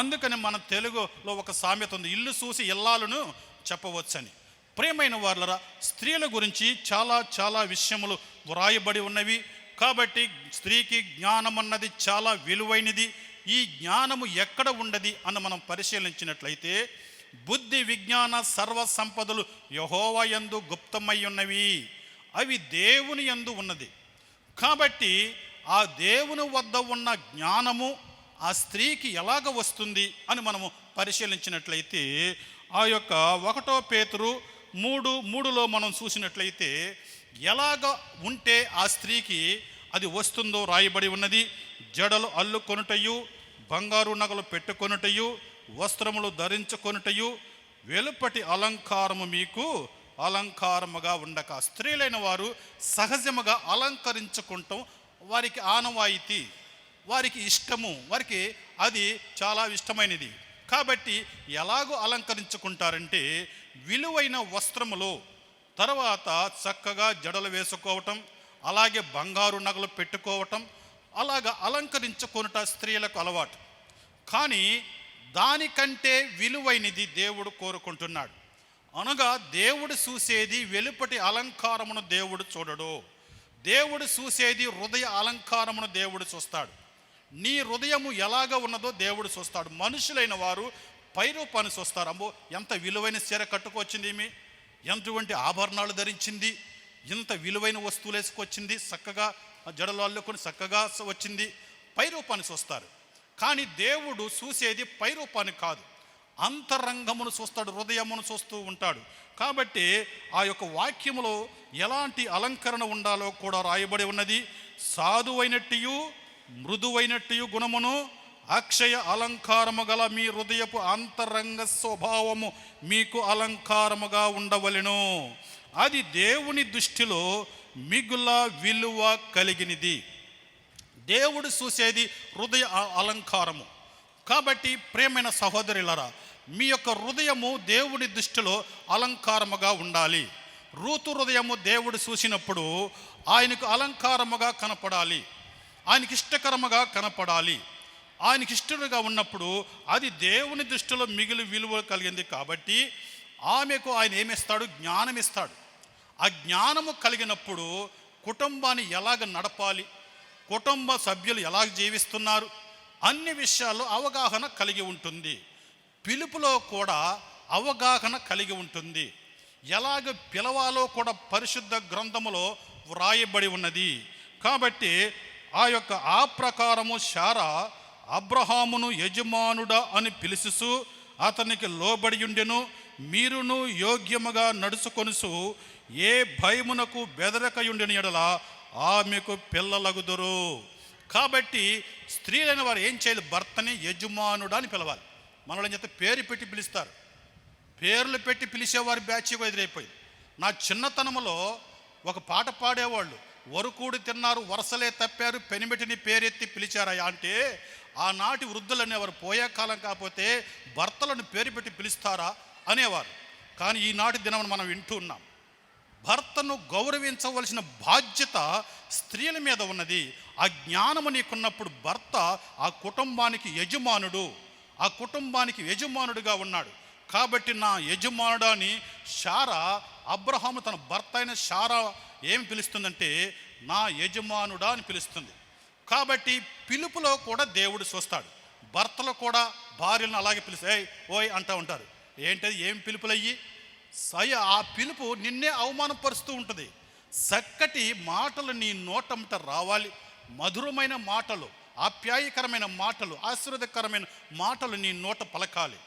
అందుకని మన తెలుగులో ఒక సామెత ఉంది, ఇల్లు చూసి ఇల్లాలను చెప్పవచ్చని. ప్రియమైన వాళ్ళరా, స్త్రీల గురించి చాలా చాలా విషయములు వ్రాయబడి ఉన్నవి. కాబట్టి స్త్రీకి జ్ఞానం అన్నది చాలా విలువైనది. ఈ జ్ఞానము ఎక్కడ ఉండది అని మనం పరిశీలించినట్లయితే బుద్ధి, విజ్ఞాన, సర్వ సంపదలు యెహోవా యందు గుప్తమై ఉన్నవి, అవి దేవుని యందు ఉన్నది. కాబట్టి ఆ దేవుని వద్ద ఉన్న జ్ఞానము ఆ స్త్రీకి ఎలాగ వస్తుంది అని మనము పరిశీలించినట్లయితే ఆ యొక్క 1 పేతురు 3:3లో మనం చూసినట్లయితే ఎలాగ ఉంటే ఆ స్త్రీకి అది వస్తుందో రాయబడి ఉన్నది. జడలు అల్లుకొనుటయు, బంగారు నగలు పెట్టుకొనుటయు, వస్త్రములు ధరించుకొనుటయు, వెలుపటి అలంకారము మీకు అలంకారముగా ఉండక. స్త్రీలైన వారు సహజముగా అలంకరించుకుంటాం వారికి ఆనవాయితీ, వారికి ఇష్టము, వారికి అది చాలా ఇష్టమైనది. కాబట్టి ఎలాగో అలంకరించుకుంటారంటే విలువైన వస్త్రములు, తర్వాత చక్కగా జడలు వేసుకోవటం, అలాగే బంగారు నగలు పెట్టుకోవటం, అలాగా అలంకరించుకొనుట స్త్రీలకు అలవాటు. కానీ దానికంటే విలువైనది దేవుడు కోరుకుంటున్నాడు. అనగా దేవుడు చూసేది వెలుపటి అలంకారమును దేవుడు చూడడు. దేవుడు చూసేది హృదయ అలంకారమును దేవుడు చూస్తాడు. నీ హృదయము ఎలాగ ఉన్నదో దేవుడు చూస్తాడు. మనుషులైన వారు పైరూపాన్ని చూస్తారు. అమ్మో ఎంత విలువైన చీర కట్టుకొచ్చింది, ఈమె ఎంతటువంటి ఆభరణాలు ధరించింది, ఇంత విలువైన వస్తువులు వేసుకొచ్చింది, చక్కగా జడలు అల్లుకొని చక్కగా వచ్చింది, పైరూపాన్ని చూస్తారు. కానీ దేవుడు చూసేది పైరూపాన్ని కాదు, అంతరంగమును చూస్తాడు, హృదయమును చూస్తూ ఉంటాడు. కాబట్టి ఆ యొక్క వాక్యములో ఎలాంటి అలంకరణ ఉండాలో కూడా రాయబడి ఉన్నది. సాధువైనట్టు మృదువైనట్టు గుణమును అక్షయ అలంకారము గల మీ హృదయపు అంతరంగ స్వభావము మీకు అలంకారముగా ఉండవలెను. అది దేవుని దృష్టిలో మిగుల విలువ కలిగినది. దేవుడు చూసేది హృదయ అలంకారము. కాబట్టి ప్రియమైన సహోదరులారా, మీ యొక్క హృదయము దేవుడి దృష్టిలో అలంకారముగా ఉండాలి. రూతు హృదయము దేవుడు చూసినప్పుడు ఆయనకు అలంకారముగా కనపడాలి, ఆయనకి ఇష్టకరముగా కనపడాలి. ఆయనకి ఇష్టడుగా ఉన్నప్పుడు అది దేవుని దృష్టిలో మిగిలి విలువ కలిగింది. కాబట్టి ఆమెకు ఆయన ఏమిస్తాడు? జ్ఞానం ఇస్తాడు. ఆ జ్ఞానము కలిగినప్పుడు కుటుంబాన్ని ఎలాగ నడపాలి, కుటుంబ సభ్యులు ఎలాగ జీవిస్తున్నారు, అన్ని విషయాల్లో అవగాహన కలిగి ఉంటుంది. పిలుపులో కూడా అవగాహన కలిగి ఉంటుంది. ఎలాగ పిలవాలో కూడా పరిశుద్ధ గ్రంథములో వ్రాయబడి ఉన్నది. కాబట్టి ఆ ప్రకారము శారా అబ్రహామును యజమానుడా అని పిలుసు అతనికి లోబడి ఉండెను. మీరును యోగ్యముగా నడుచుకొనుసు ఏ భయమునకు బెదరకయుండెని ఎడల ఆమెకు పిల్లలగుదురు. కాబట్టి స్త్రీలైన వారు ఏం చేయాలి? భర్తని యజమానుడా అని పిలవాలి. మనలో ఏం చేస్తే పేరు పెట్టి పిలుస్తారు. పేర్లు పెట్టి పిలిచేవారు బ్యాచ్గా ఎదురైపోయింది. నా చిన్నతనంలో ఒక పాట పాడేవాళ్ళు, వరుకూడి తిన్నారు వరసలే తప్పారు పెనిమిటిని పేరెత్తి పిలిచారయ్యా అంటే, ఆనాటి వృద్ధులు అనేవారు పోయే కాలం కాకపోతే భర్తలను పేరు పెట్టి పిలుస్తారా అనేవారు. కానీ ఈనాటి దినం మనం వింటూ ఉన్నాం, భర్తను గౌరవించవలసిన బాధ్యత స్త్రీల మీద ఉన్నది. ఆ జ్ఞానము నీకున్నప్పుడు భర్త ఆ కుటుంబానికి యజమానుడు, ఆ కుటుంబానికి యజమానుడిగా ఉన్నాడు. కాబట్టి నా యజమానుడు అని శారా, అబ్రహాము తన భర్త అయిన శారా ఏమి పిలుస్తుందంటే నా యజమానుడా అని పిలుస్తుంది. కాబట్టి పిలుపులో కూడా దేవుడు చూస్తాడు. భర్తలు కూడా భార్యలను అలాగే పిలుస్తాయి, ఓయ్ అంటూ ఉంటారు. ఏంటది? ఏం పిలుపులయ్యి? ఆ పిలుపు నిన్నే అవమానపరుస్తూ ఉంటుంది. చక్కటి మాటలు నీ నోటంట రావాలి. మధురమైన మాటలు, ఆప్యాయకరమైన మాటలు, ఆశీర్వాదకరమైన మాటలు నీ నోట పలకాలి.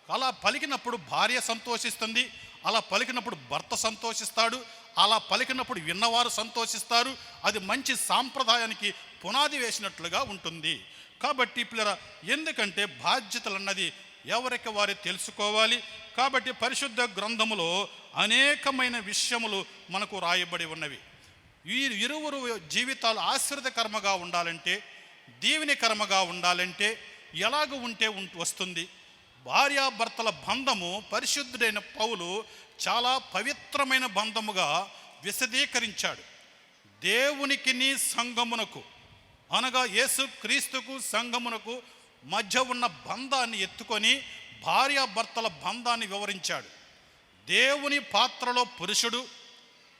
అలా పలికినప్పుడు భార్య సంతోషిస్తుంది, అలా పలికినప్పుడు భర్త సంతోషిస్తాడు, అలా పలికినప్పుడు విన్నవారు సంతోషిస్తారు. అది మంచి సాంప్రదాయానికి పునాది వేసినట్లుగా ఉంటుంది. కాబట్టి పిల్లరా, ఎందుకంటే బాధ్యతలు అన్నది ఎవరికి వారే తెలుసుకోవాలి. కాబట్టి పరిశుద్ధ గ్రంథములో అనేకమైన విషయములు మనకు రాయబడి ఉన్నవి. ఈ ఇరువురు జీవితాలు ఆశీర్వదకరముగా ఉండాలంటే, దీవెనకరముగా ఉండాలంటే ఎలాగ ఉంటే వస్తుంది? భార్యాభర్తల బంధము పరిశుద్ధుడైన పౌలు చాలా పవిత్రమైన బంధముగా విశదీకరించాడు. దేవునికిని సంఘమునకు, అనగా యేసు క్రీస్తుకు సంఘమునకు మధ్య ఉన్న బంధాన్ని ఎత్తుకొని భార్యాభర్తల బంధాన్ని వివరించాడు. దేవుని పాత్రలో పురుషుడు,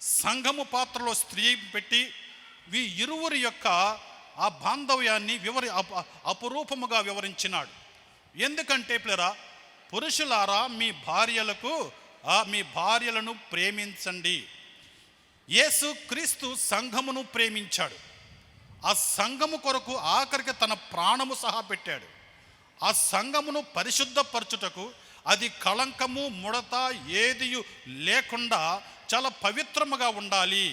సంఘము పాత్రలో స్త్రీ పెట్టి ఈ ఇరువురి యొక్క ఆ బాంధవ్యాన్ని అపురూపముగా వివరించినాడు. ఎందుకంటే పిల్లరా, పురుషులారా మీ భార్యలను ప్రేమించండి. యేసు క్రీస్తు సంఘమును ప్రేమించాడు. ఆ సంఘము కొరకు ఆఖరికి తన ప్రాణము సహా పెట్టాడు. ఆ సంఘమును పరిశుద్ధపరచుటకు అది కళంకము ముడత ఏదియు లేకుండా చాలా పవిత్రముగా ఉండాలి.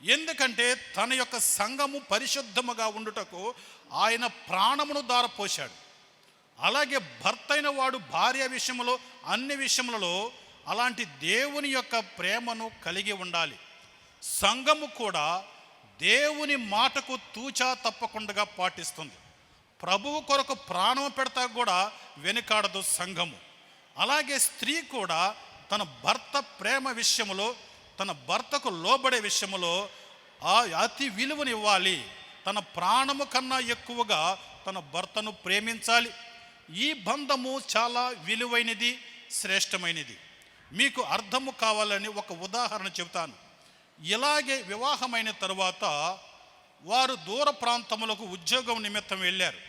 ఎందుకంటే తన యొక్క సంఘము పరిశుద్ధముగా ఉండుటకు ఆయన ప్రాణమును దారపోశాడు. అలాగే భర్త అయిన వాడు భార్య విషయంలో, అన్ని విషయములలో అలాంటి దేవుని యొక్క ప్రేమను కలిగి ఉండాలి. సంఘము కూడా దేవుని మాటకు తూచా తప్పకుండా పాటిస్తుంది. ప్రభువు కొరకు ప్రాణం పెడతా కూడా వెనుకాడదు సంఘము. అలాగే స్త్రీ కూడా తన భర్త ప్రేమ విషయములో, తన భర్తకు లోబడే విషయములో అతి విలువనివ్వాలి. తన ప్రాణము కన్నా ఎక్కువగా తన భర్తను ప్రేమించాలి. ఈ బంధము చాలా విలువైనది, శ్రేష్టమైనది. మీకు అర్థము కావాలని ఒక ఉదాహరణ చెబుతాను. ఇలాగే వివాహమైన తరువాత వారు దూర ప్రాంతములకు ఉద్యోగం నిమిత్తం వెళ్ళారు.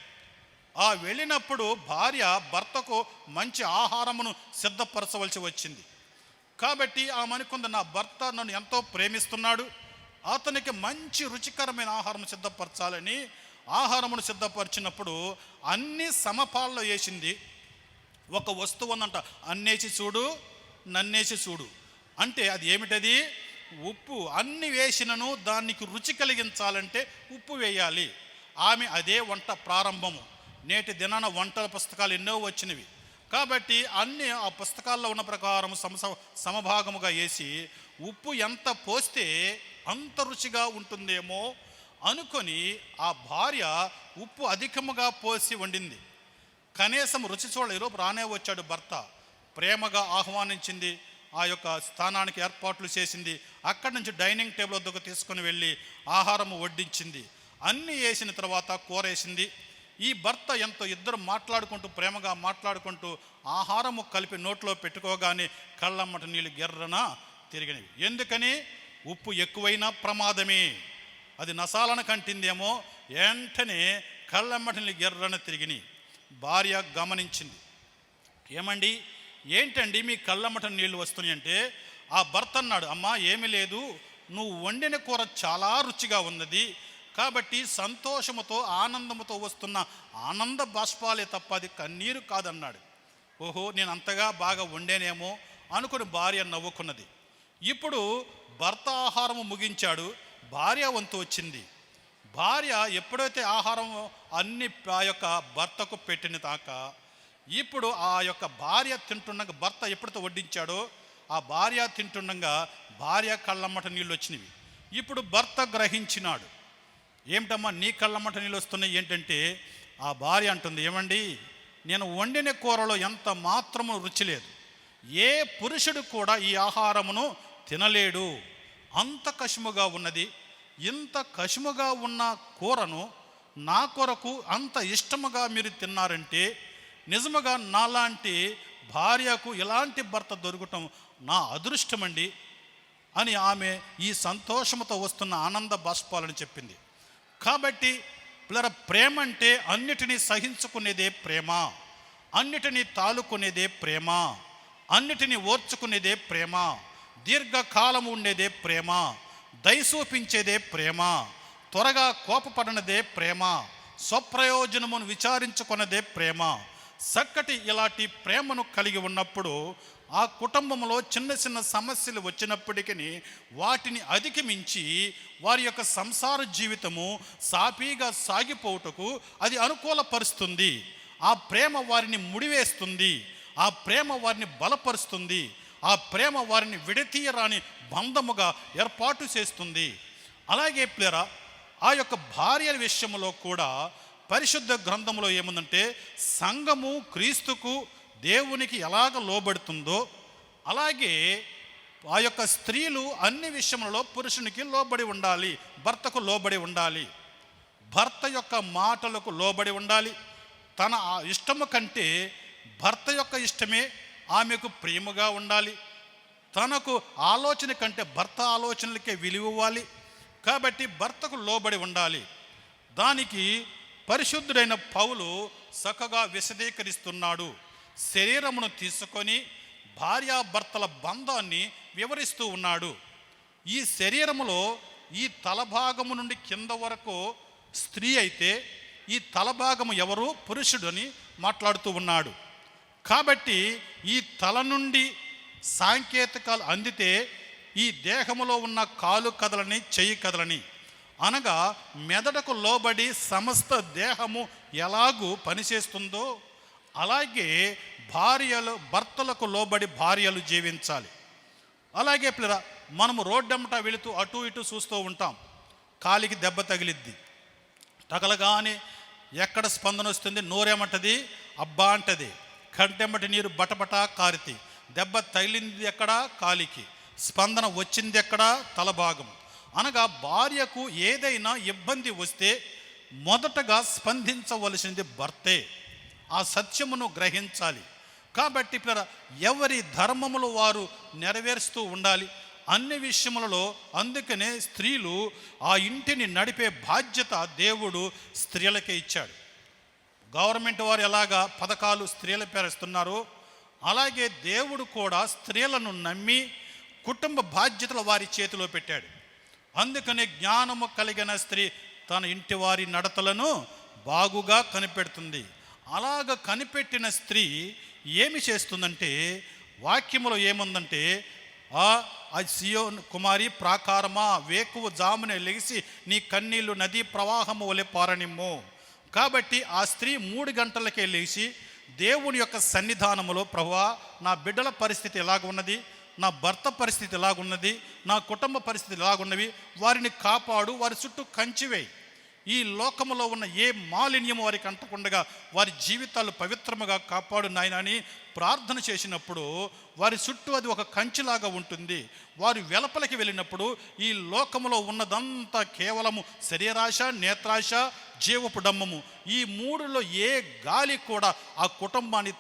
ఆ వెళ్ళినప్పుడు భార్య భర్తకు మంచి ఆహారమును సిద్ధపరచవలసి వచ్చింది. కాబట్టి ఆమె అనుకుంది, నా భర్త నన్ను ఎంతో ప్రేమిస్తున్నాడు, అతనికి మంచి రుచికరమైన ఆహారం సిద్ధపరచాలని ఆహారమును సిద్ధపరిచినప్పుడు అన్ని సమపాల్లో వేసింది. ఒక వస్తువు ఉందంట, అన్నేసి చూడు నన్నేసి చూడు అంటే అది ఏమిటది? ఉప్పు. అన్ని వేసినను దానికి రుచి కలిగించాలంటే ఉప్పు వేయాలి. ఆమె అదే వంట ప్రారంభము. నేటి దినాన వంటల పుస్తకాలు ఎన్నో వచ్చినవి కాబట్టి అన్ని ఆ పుస్తకాల్లో ఉన్న ప్రకారం సమభాగముగా వేసి ఉప్పు ఎంత పోస్తే అంత రుచిగా ఉంటుందేమో అనుకొని ఆ భార్య ఉప్పు అధికముగా పోసి వండింది. కనీసం రుచి చూడలేరు. రానే వచ్చాడు భర్త, ప్రేమగా ఆహ్వానించింది, ఆ యొక్క స్థానానికి ఏర్పాట్లు చేసింది. అక్కడి నుంచి డైనింగ్ టేబుల్ వద్దకు తీసుకుని వెళ్ళి ఆహారము వడ్డించింది. అన్నీ వేసిన తర్వాత కూర వేసింది. ఈ భర్త ఎంతో ఇద్దరు మాట్లాడుకుంటూ ప్రేమగా మాట్లాడుకుంటూ ఆహారము కలిపి నోట్లో పెట్టుకోగానే కళ్ళమ్మట నీళ్ళు గెర్రన తిరిగినవి. ఎందుకని? ఉప్పు ఎక్కువైనా ప్రమాదమే. అది నసాలను కంటిందేమో, వెంటనే కళ్ళమ్మట నీళ్ళు గెర్రన తిరిగినాయి. భార్య గమనించింది. ఏమండి, ఏంటండి మీ కళ్ళమ్మట నీళ్ళు వస్తున్నాయి అంటే ఆ భర్త అన్నాడు, అమ్మా ఏమీ లేదు, నువ్వు వండిన కూర చాలా రుచిగా ఉన్నది కాబట్టి సంతోషముతో ఆనందముతో వస్తున్న ఆనంద బాష్పాలే తప్ప అది కన్నీరు కాదన్నాడు. ఓహో, నేను అంతగా బాగా వండేనేమో అనుకుని భార్య నవ్వుకున్నది. ఇప్పుడు భర్త ఆహారము ముగించాడు, భార్య వంతు వచ్చింది. భార్య ఎప్పుడైతే ఆహారం అన్ని ఆ యొక్క భర్తకు పెట్టిన దాకా ఇప్పుడు ఆ యొక్క భార్య తింటుండగా భర్త ఎప్పుడైతే వడ్డించాడో ఆ భార్య తింటుండగా భార్య కళ్ళమ్మట నీళ్ళు వచ్చినవి. ఇప్పుడు భర్త గ్రహించినాడు. ఏమిటమ్మా నీ కళ్ళమ్మట నీళ్ళు వస్తున్నాయి ఏంటంటే ఆ భార్య అంటుంది, ఏమండి నేను వండిన కూరలో ఎంత మాత్రము రుచి లేదు, ఏ పురుషుడు కూడా ఈ ఆహారమును తినలేడు, అంత కషముగా ఉన్నది. ఇంత కషముగా ఉన్న కూరను నా కొరకు అంత ఇష్టముగా మీరు తిన్నారంటే నిజముగా నాలాంటి భార్యకు ఇలాంటి భర్త దొరకటం నా అదృష్టమండి అని ఆమె ఈ సంతోషంతో వస్తున్న ఆనంద బాష్పాలని చెప్పింది. కాబట్టి ప్రేమ అంటే అన్నిటినీ సహించుకునేదే ప్రేమ, అన్నిటినీ తాలుకునేదే ప్రేమ, అన్నిటినీ ఓర్చుకునేదే ప్రేమ, దీర్ఘకాలం ఉండేదే ప్రేమ, దయసూపించేదే ప్రేమ, త్వరగా కోపపడనదే ప్రేమ, స్వప్రయోజనమును విచారించుకున్నదే ప్రేమ. చక్కటి ఇలాంటి ప్రేమను కలిగి ఉన్నప్పుడు ఆ కుటుంబంలో చిన్న చిన్న సమస్యలు వచ్చినప్పటికీ వాటిని అధిగమించి వారి యొక్క సంసార జీవితము సాఫీగా సాగిపోవుటకు అది అనుకూలపరుస్తుంది. ఆ ప్రేమ వారిని ముడివేస్తుంది, ఆ ప్రేమ వారిని బలపరుస్తుంది, ఆ ప్రేమ వారిని విడతీయరాని బంధముగా ఏర్పాటు చేస్తుంది. అలాగే ప్లేరా ఆ యొక్క భార్యల విషయంలో కూడా పరిశుద్ధ గ్రంథంలో ఏముందంటే సంఘము క్రీస్తుకు దేవునికి ఎలాగ లోబడుతుందో అలాగే ఆ యొక్క స్త్రీలు అన్ని విషయములలో పురుషునికి లోబడి ఉండాలి, భర్తకు లోబడి ఉండాలి, భర్త యొక్క మాటలకు లోబడి ఉండాలి. తన ఇష్టము కంటే భర్త యొక్క ఇష్టమే ఆమెకు ప్రేమగా ఉండాలి. తనకు ఆలోచన కంటే భర్త ఆలోచనలకే విలువ ఇవ్వాలి. కాబట్టి భర్తకు లోబడి ఉండాలి. దానికి పరిశుద్ధుడైన పౌలు చక్కగా విశదీకరిస్తున్నాడు. శరీరమును తీసుకొని భార్యాభర్తల బంధాన్ని వివరిస్తూ ఉన్నాడు. ఈ శరీరములో ఈ తలభాగము నుండి కింద వరకు స్త్రీ అయితే ఈ తలభాగము ఎవరు? పురుషుడని మాట్లాడుతూ ఉన్నాడు. కాబట్టి ఈ తల నుండి సాంకేతికాలు అందితే ఈ దేహములో ఉన్న కాలు కదలని చెయ్యి కదలని అనగా మెదడుకు లోబడి సమస్త దేహము ఎలాగూ పనిచేస్తుందో అలాగే భర్తలకు లోబడి భార్యలు జీవించాలి. అలాగే మనము రోడ్డమ్మట వెళుతూ అటు ఇటు చూస్తూ ఉంటాం. కాలికి దెబ్బ తగిలిద్ది, తగలగానే ఎక్కడ స్పందన వస్తుంది? నోరేమంటది? అబ్బా అంటది. కంటెమ్మటి నీరు బటబటా కారితి. దెబ్బ తగిలింది ఎక్కడ? కాలికి. స్పందన వచ్చింది ఎక్కడ? తలభాగం. అనగా భార్యకు ఏదైనా ఇబ్బంది వస్తే మొదటగా స్పందించవలసింది భర్తే. ఆ సత్యమును గ్రహించాలి. కాబట్టి ఎవరి ధర్మములు వారు నెరవేరుస్తూ ఉండాలి అన్ని విషయములలో. అందుకనే స్త్రీలు ఆ ఇంటిని నడిపే బాధ్యత దేవుడు స్త్రీలకే ఇచ్చాడు. గవర్నమెంట్ వారు ఎలాగా పథకాలు స్త్రీల పేరుస్తున్నారో అలాగే దేవుడు కూడా స్త్రీలను నమ్మి కుటుంబ బాధ్యతలు వారి చేతిలో పెట్టాడు. అందుకనే జ్ఞానము కలిగిన స్త్రీ తన ఇంటి వారి నడతలను బాగుగా కనిపెడుతుంది. అలాగ కనిపెట్టిన స్త్రీ ఏమి చేస్తుందంటే, వాక్యములో ఏముందంటే, ఆ సియోను కుమారి ప్రాకారమా, వేకువ జామునే లెగిసి నీ కన్నీళ్లు నదీ ప్రవాహము వలె పారనిమ్ము. కాబట్టి ఆ స్త్రీ 3 గంటలకే లేచి దేవుని యొక్క సన్నిధానములో, ప్రభువా నా బిడ్డల పరిస్థితి ఎలాగున్నది, నా భర్త పరిస్థితి ఎలాగున్నది, నా కుటుంబ పరిస్థితి ఎలాగున్నవి, వారిని కాపాడు, వారి చుట్టూ కంచివేయి. ఈ లోకములో ఉన్న ఏ మాలిన్యము వారికి అంటకుండగా వారి జీవితాలు పవిత్రముగా కాపాడు నాయన అని ప్రార్థన చేసినప్పుడు వారి చుట్టూ అది ఒక కంచిలాగా ఉంటుంది. వారు వెలపలికి వెళ్ళినప్పుడు ఈ లోకములో ఉన్నదంతా కేవలము శరీరాశ, నేత్రాశ, జీవపు డమ్మము. ఈ 3లో ఏ గాలి కూడా ఆ కుటుంబాన్ని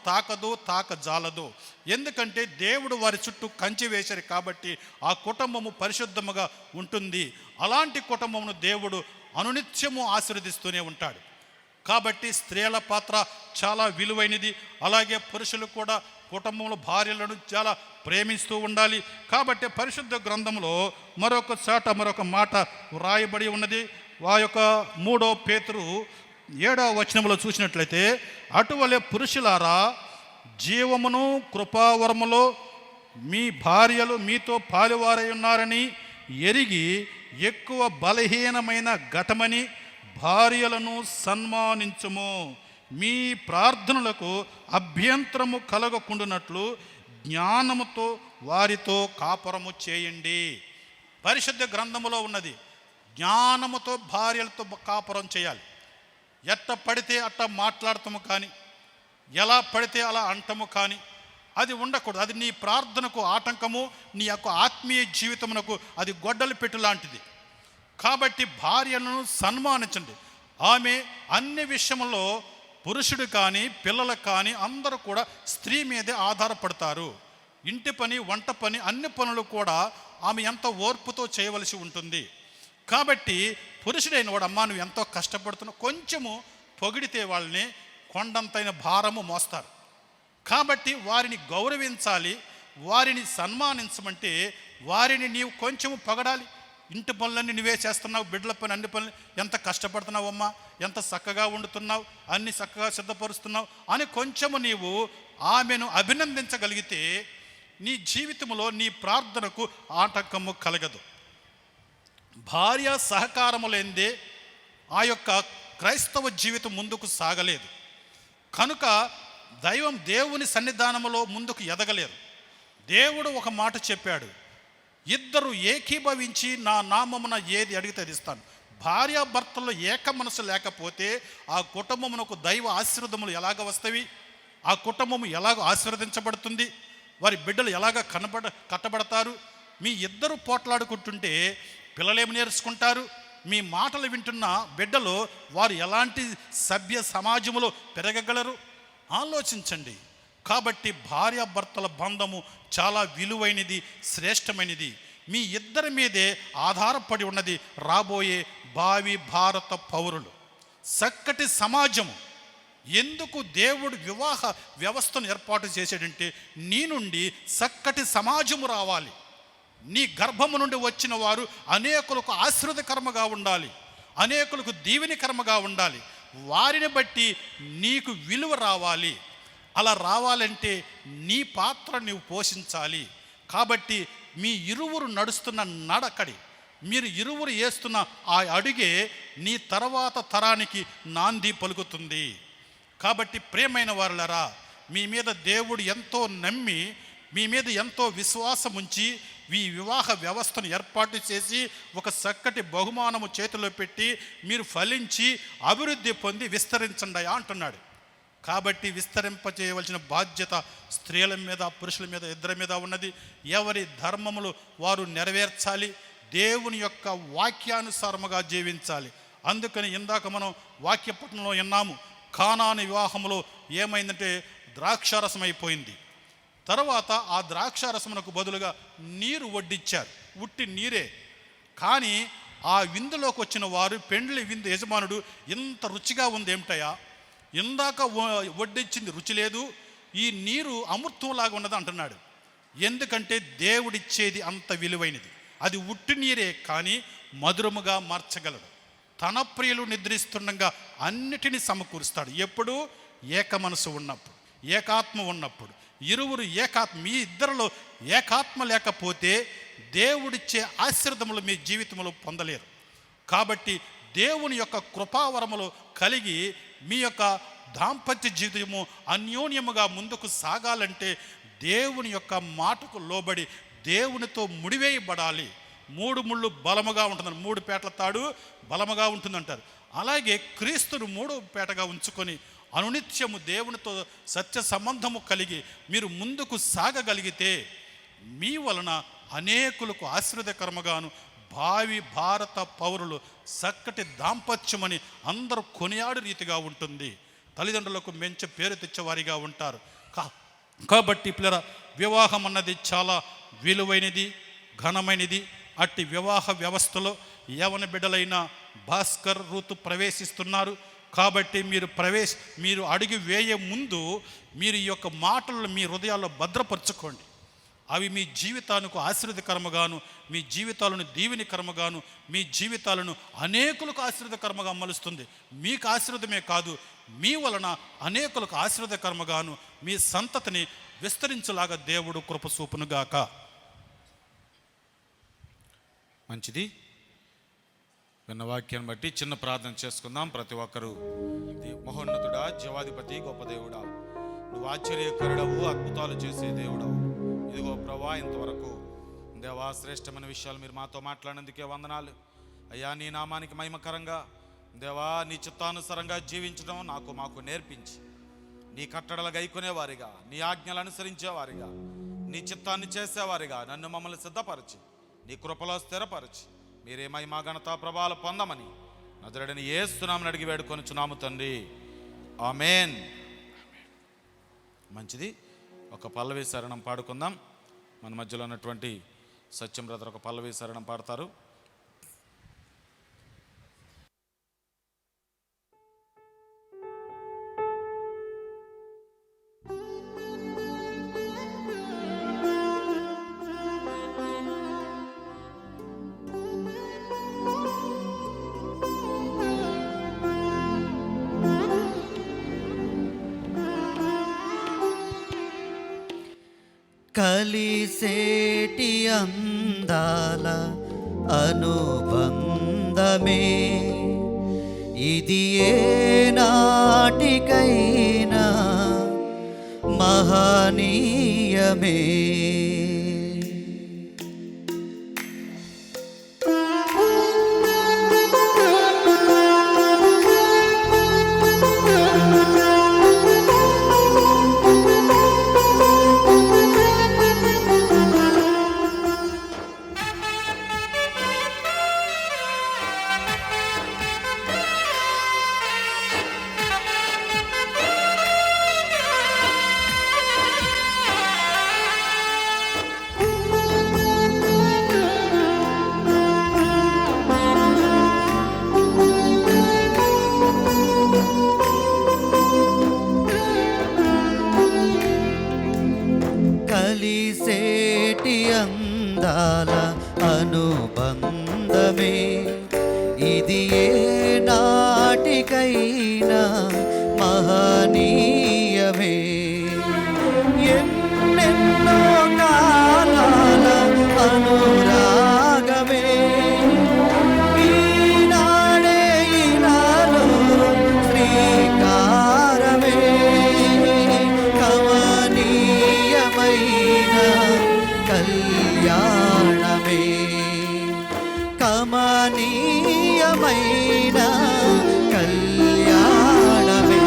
తాకజాలదు. ఎందుకంటే దేవుడు వారి చుట్టూ కంచి వేశారు కాబట్టి ఆ కుటుంబము పరిశుద్ధముగా ఉంటుంది. అలాంటి కుటుంబమును దేవుడు అనునిత్యము ఆశీర్వదిస్తూనే ఉంటాడు. కాబట్టి స్త్రీల పాత్ర చాలా విలువైనది. అలాగే పురుషులు కూడా కుటుంబంలో భార్యలను చాలా ప్రేమిస్తూ ఉండాలి. కాబట్టి పరిశుద్ధ గ్రంథంలో మరొక మాట వ్రాయబడి ఉన్నది. ఆ యొక్క 3 పేతురు 7వ వచనంలో చూసినట్లయితే, అటువలే పురుషులారా జీవమును కృపావరములో మీ భార్యలు మీతో పాలువారై ఉన్నారని ఎరిగి ఎక్కువ బలహీనమైన ఘటమని భార్యలను సన్మానించుము. మీ ప్రార్థనలకు అభ్యంతరము కలగకుండునట్లు జ్ఞానముతో వారితో కాపురము చేయండి. పరిశుద్ధ గ్రంథములో ఉన్నది. జ్ఞానముతో భార్యలతో కాపురం చేయాలి. ఎట్ట పడితే అట్ట మాట్లాడతాము కానీ, ఎలా పడితే అలా అంటము కానీ అది ఉండకూడదు. అది నీ ప్రార్థనకు ఆటంకము, నీ యొక్క ఆత్మీయ జీవితమునకు అది గొడ్డలి పెట్టు లాంటిది. కాబట్టి భార్యలను సన్మానించండి. ఆమె అన్ని విషయంలో పురుషుడు కానీ పిల్లలకు కానీ అందరూ కూడా స్త్రీ మీదే ఆధారపడతారు. ఇంటి పని, వంట పని, అన్ని పనులు కూడా ఆమె ఎంత ఓర్పుతో చేయవలసి ఉంటుంది. కాబట్టి పురుషుడైన వాడు, అమ్మా నువ్వు ఎంతో కష్టపడుతున్నావు, కొంచెము పొగిడితే వాళ్ళని కొండంతైన భారము మోస్తారు. కాబట్టి వారిని గౌరవించాలి, వారిని సన్మానించమంటే వారిని నీవు కొంచెము పొగడాలి. ఇంటి పనులన్నీ నువ్వే చేస్తున్నావు, బిడ్డల పని అన్ని పనులు ఎంత కష్టపడుతున్నావు అమ్మా, ఎంత చక్కగా వండుతున్నావు, అన్ని చక్కగా సిద్ధపరుస్తున్నావు అని కొంచెము నీవు ఆమెను అభినందించగలిగితే నీ జీవితంలో నీ ప్రార్థనకు ఆటంకము కలగదు. భార్య సహకారము లేనిదే ఆ యొక్క క్రైస్తవ జీవితం ముందుకు సాగలేదు. కనుక దేవుని సన్నిధానములో ముందుకు ఎదగలేరు. దేవుడు ఒక మాట చెప్పాడు, ఇద్దరు ఏకీభవించి నా నామమున ఏది అడిగితే అది ఇస్తాను. భార్యాభర్తల్లో ఏక మనసు లేకపోతే ఆ కుటుంబమునకు దైవ ఆశీర్వాదములు ఎలాగ వస్తాయి, ఆ కుటుంబము ఎలాగ ఆశీర్వదించబడుతుంది, వారి బిడ్డలు ఎలాగ కట్టబడతారు. మీ ఇద్దరు పోట్లాడుకుంటుంటే పిల్లలేమి నేర్చుకుంటారు? మీ మాటలు వింటున్న బిడ్డలు వారు ఎలాంటి సభ్య సమాజంలో పెరగగలరు? ఆలోచించండి. కాబట్టి భార్యాభర్తల బంధము చాలా విలువైనది, శ్రేష్టమైనది. మీ ఇద్దరి మీదే ఆధారపడి ఉన్నది రాబోయే భావి భారత పౌరులు, చక్కటి సమాజము. ఎందుకు దేవుడు వివాహ వ్యవస్థను ఏర్పాటు చేశాడంటే నీ నుండి చక్కటి సమాజము రావాలి. నీ గర్భము నుండి వచ్చిన వారు అనేకులకు ఆశీర్వదకరముగా ఉండాలి, అనేకులకు దీవెనకరముగా ఉండాలి. వారిని బట్టి నీకు విలువ రావాలి. అలా రావాలంటే నీ పాత్ర నీవు పోషించాలి. కాబట్టి మీ ఇరువురు నడుస్తున్న నడకడి, మీరు ఇరువురు వేస్తున్న ఆ అడుగే నీ తర్వాత తరానికి నాంది పలుకుతుంది. కాబట్టి ప్రియమైన వారులారా, మీ మీద దేవుడు ఎంతో నమ్మి, మీ మీద ఎంతో విశ్వాసం ఉంచి ఈ వివాహ వ్యవస్థను ఏర్పాటు చేసి ఒక చక్కటి బహుమానము చేతిలో పెట్టి మీరు ఫలించి అభివృద్ధి పొంది విస్తరించండి అంటున్నాడు. కాబట్టి విస్తరింపచేయవలసిన బాధ్యత స్త్రీల మీద, పురుషుల మీద, ఇద్దరి మీద ఉన్నది. ఎవరి ధర్మములు వారు నెరవేర్చాలి. దేవుని యొక్క వాక్యానుసారముగా జీవించాలి. అందుకని ఇందాక మనం వాక్యపట్నంలో విన్నాము, కానాను వివాహంలో ఏమైందంటే ద్రాక్షారసం అయిపోయింది. తర్వాత ఆ ద్రాక్షారసమునకు బదులుగా నీరు వడ్డించారు, ఉట్టి నీరే. కానీ ఆ విందులోకి వచ్చిన వారు, పెండ్లి విందు యజమానుడు, ఇంత రుచిగా ఉంది ఏమిటయా, ఇందాక వడ్డించింది రుచి లేదు, ఈ నీరు అమృతంలాగా ఉన్నది అంటున్నాడు. ఎందుకంటే దేవుడిచ్చేది అంత విలువైనది. అది ఉట్టి నీరే కానీ మధురముగా మార్చగలడు. తన ప్రియులు నిద్రిస్తుండగా అన్నిటినీ సమకూరుస్తాడు. ఎప్పుడు? ఏక మనసు ఉన్నప్పుడు, ఏకాత్మ ఉన్నప్పుడు. ఇరువురు ఏకాత్మ, మీ ఇద్దరిలో ఏకాత్మ లేకపోతే దేవుడిచ్చే ఆశీర్వాదములు మీ జీవితంలో పొందలేరు. కాబట్టి దేవుని యొక్క కృపావరములు కలిగి మీ యొక్క దాంపత్య జీవితము అన్యోన్యముగా ముందుకు సాగాలంటే దేవుని యొక్క మాటకు లోబడి దేవునితో ముడివేయబడాలి. 3 ముళ్ళు బలముగా ఉంటుంది, 3 పేటల తాడు బలముగా ఉంటుందంటారు. అలాగే క్రీస్తును 3వ పేటగా ఉంచుకొని అనునిత్యము దేవునితో సత్య సంబంధము కలిగి మీరు ముందుకు సాగగలిగితే మీ వలన అనేకులకు ఆశీర్వాదకరముగాను భావి భారత పౌరులు చక్కటి దాంపత్యమని అందరూ కొనియాడు రీతిగా ఉంటుంది. తల్లిదండ్రులకు మంచి పేరు తెచ్చేవారిగా ఉంటారు. కాబట్టి పిల్లల వివాహం అన్నది చాలా విలువైనది, ఘనమైనది. అట్టి వివాహ వ్యవస్థలో యవన బిడ్డలైన భాస్కర్, రూతు ప్రవేశిస్తున్నారు. కాబట్టి మీరు అడుగు వేయే ముందు మీరు ఈ యొక్క మాటలను మీ హృదయాల్లో భద్రపరచుకోండి. అవి మీ జీవితానికి ఆశీర్వాదకరముగాను, మీ జీవితాలను దీవెనకరముగాను, మీ జీవితాలను అనేకులకు ఆశీర్వాదకరముగా మలుస్తుంది. మీకు ఆశీర్వాదమే కాదు, మీ వలన అనేకులకు ఆశీర్వాదకరముగాను మీ సంతతిని విస్తరించులాగా దేవుడు కృప చూపునుగాక. మంచిది. విన్న వాక్యాన్ని బట్టి చిన్న ప్రార్థన చేసుకుందాం. ప్రతి ఒక్కరూ మహోన్నతుడా, జీవాధిపతి, గొప్ప దేవుడా, నువ్వు ఆశ్చర్యకరుడవు, అద్భుతాలు చేసే దేవుడవు. ఇదిగో ప్రభా, ఇంతవరకు దేవా శ్రేష్టమైన విషయాలు మీరు మాతో మాట్లాడినందుకే వందనాలు అయ్యా. నీ నామానికి మహిమకరంగా దేవా నీ చిత్తానుసారంగా జీవించడం మాకు నేర్పించి, నీ కట్టడలు గైకొనేవారిగా, నీ ఆజ్ఞలు అనుసరించేవారిగా, నీ చిత్తాన్ని చేసేవారిగా నన్ను మమ్మల్ని సిద్ధపరచి నీ కృపలో స్థిరపరచి మీరే మహిమ ఘనత ప్రభావాలు పొందమని నజరేయుడైన యేసు నామమున అడిగి వేడుకొనుచున్నాము తండ్రి, ఆమేన్. మంచిది. ఒక పల్లవి శరణం పాడుకుందాం. మన మధ్యలో ఉన్నటువంటి సత్యం బ్రదర్ ఒక పల్లవి శరణం పాడతారు. కలిసేటి అందాల అనుబంధమే ఇది ఏ నాటికైనా మహనీయమే. కలిసేటి అందాల అనుబంధమే ఇది ఏ నాటికైనా మహనీయమే. ఎన్నెన్నో కాలాల అనురాగమే ఈనాడే ఇలాలో శ్రీకారమే. కమనీయమైన కళ్యాణమే, కమనీయమైన కళ్యాణమే.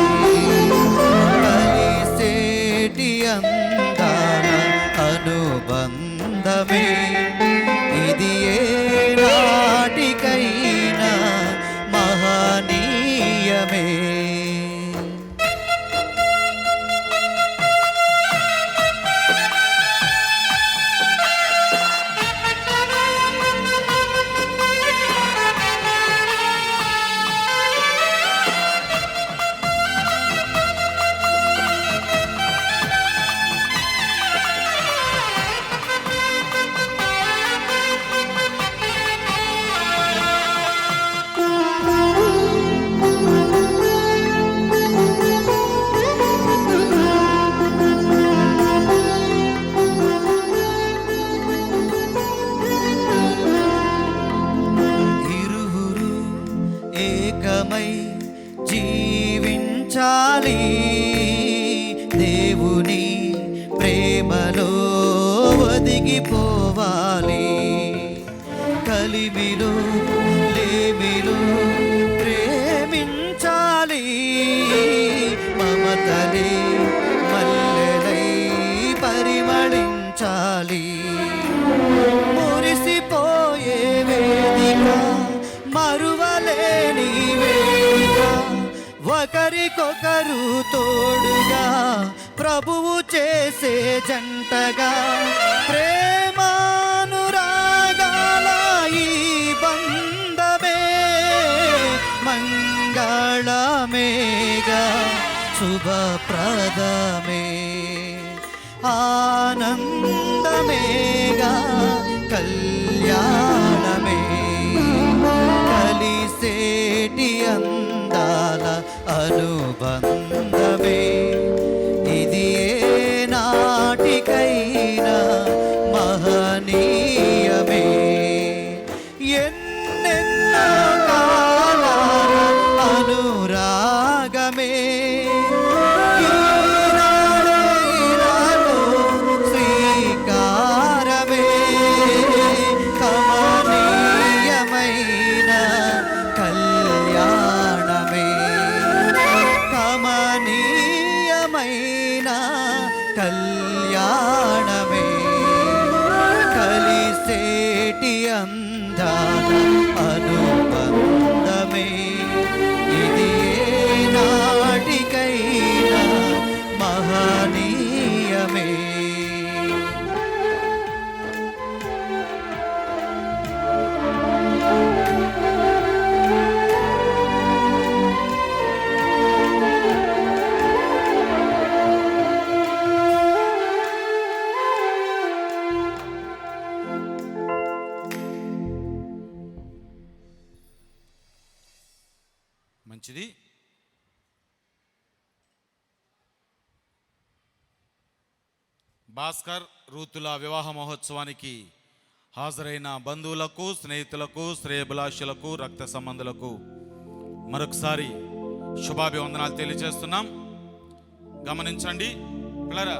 కరిగిపోవాలి. కలిమిలో లేమిలో ప్రేమించాలి. మమతలే మల్లెలై పరిమళించాలి. మురిసిపోయే వేదిక మరువలేని వేదిక, ఒకరికొకరు తోడుగా ప్రభువు చేసే జంటగా, ప్రేమానురాగాల ఈ బంధమే మంగళమేగా శుభప్రదమే. ఆనందమేగా కళ్యాణమే, కలిసేటి అందాల అనుబంధమే. ఇది ఏ నాటికైనా మహనీయమే. ఎన్నెన్నో కాలాల అనురాగమే. శ్రీకారమే కమనీయమైన కళ్యాణమే. కమనీయమైన కళ్యాణమే, కలిసేటి అందాల అనుబంధమే. ఇది ఏ నాటికైనా మహనీయమే. మంచిది. భాస్కర్ రూతుల వివాహ మహోత్సవానికి హాజరైన బంధువులకు, స్నేహితులకు, శ్రేయభిలాషులకు, రక్త సంబంధులకు మరొకసారి శుభాభివందనాలు తెలియజేస్తున్నాం. గమనించండి పిల్లరా,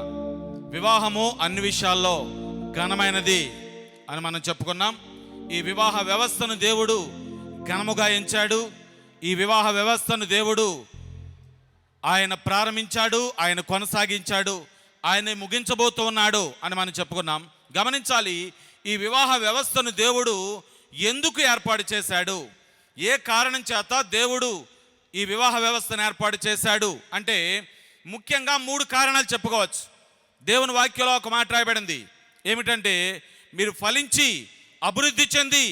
వివాహము అన్ని విషయాల్లో ఘనమైనది అని మనం చెప్పుకున్నాం. ఈ వివాహ వ్యవస్థను దేవుడు ఘనముగా ఎంచాడు. ఈ వివాహ వ్యవస్థను దేవుడు ఆయన ప్రారంభించాడు, ఆయన కొనసాగించాడు, ఆయన ముగించబోతూ ఉన్నాడు అని మనం చెప్పుకున్నాం. గమనించాలి, ఈ వివాహ వ్యవస్థను దేవుడు ఎందుకు ఏర్పాటు చేశాడు, ఏ కారణం చేత దేవుడు ఈ వివాహ వ్యవస్థను ఏర్పాటు చేశాడు అంటే ముఖ్యంగా 3 కారణాలు చెప్పుకోవచ్చు. దేవుని వాక్యంలో ఒక మాట రాయబడింది ఏమిటంటే, మీరు ఫలించి అభివృద్ధి చెంది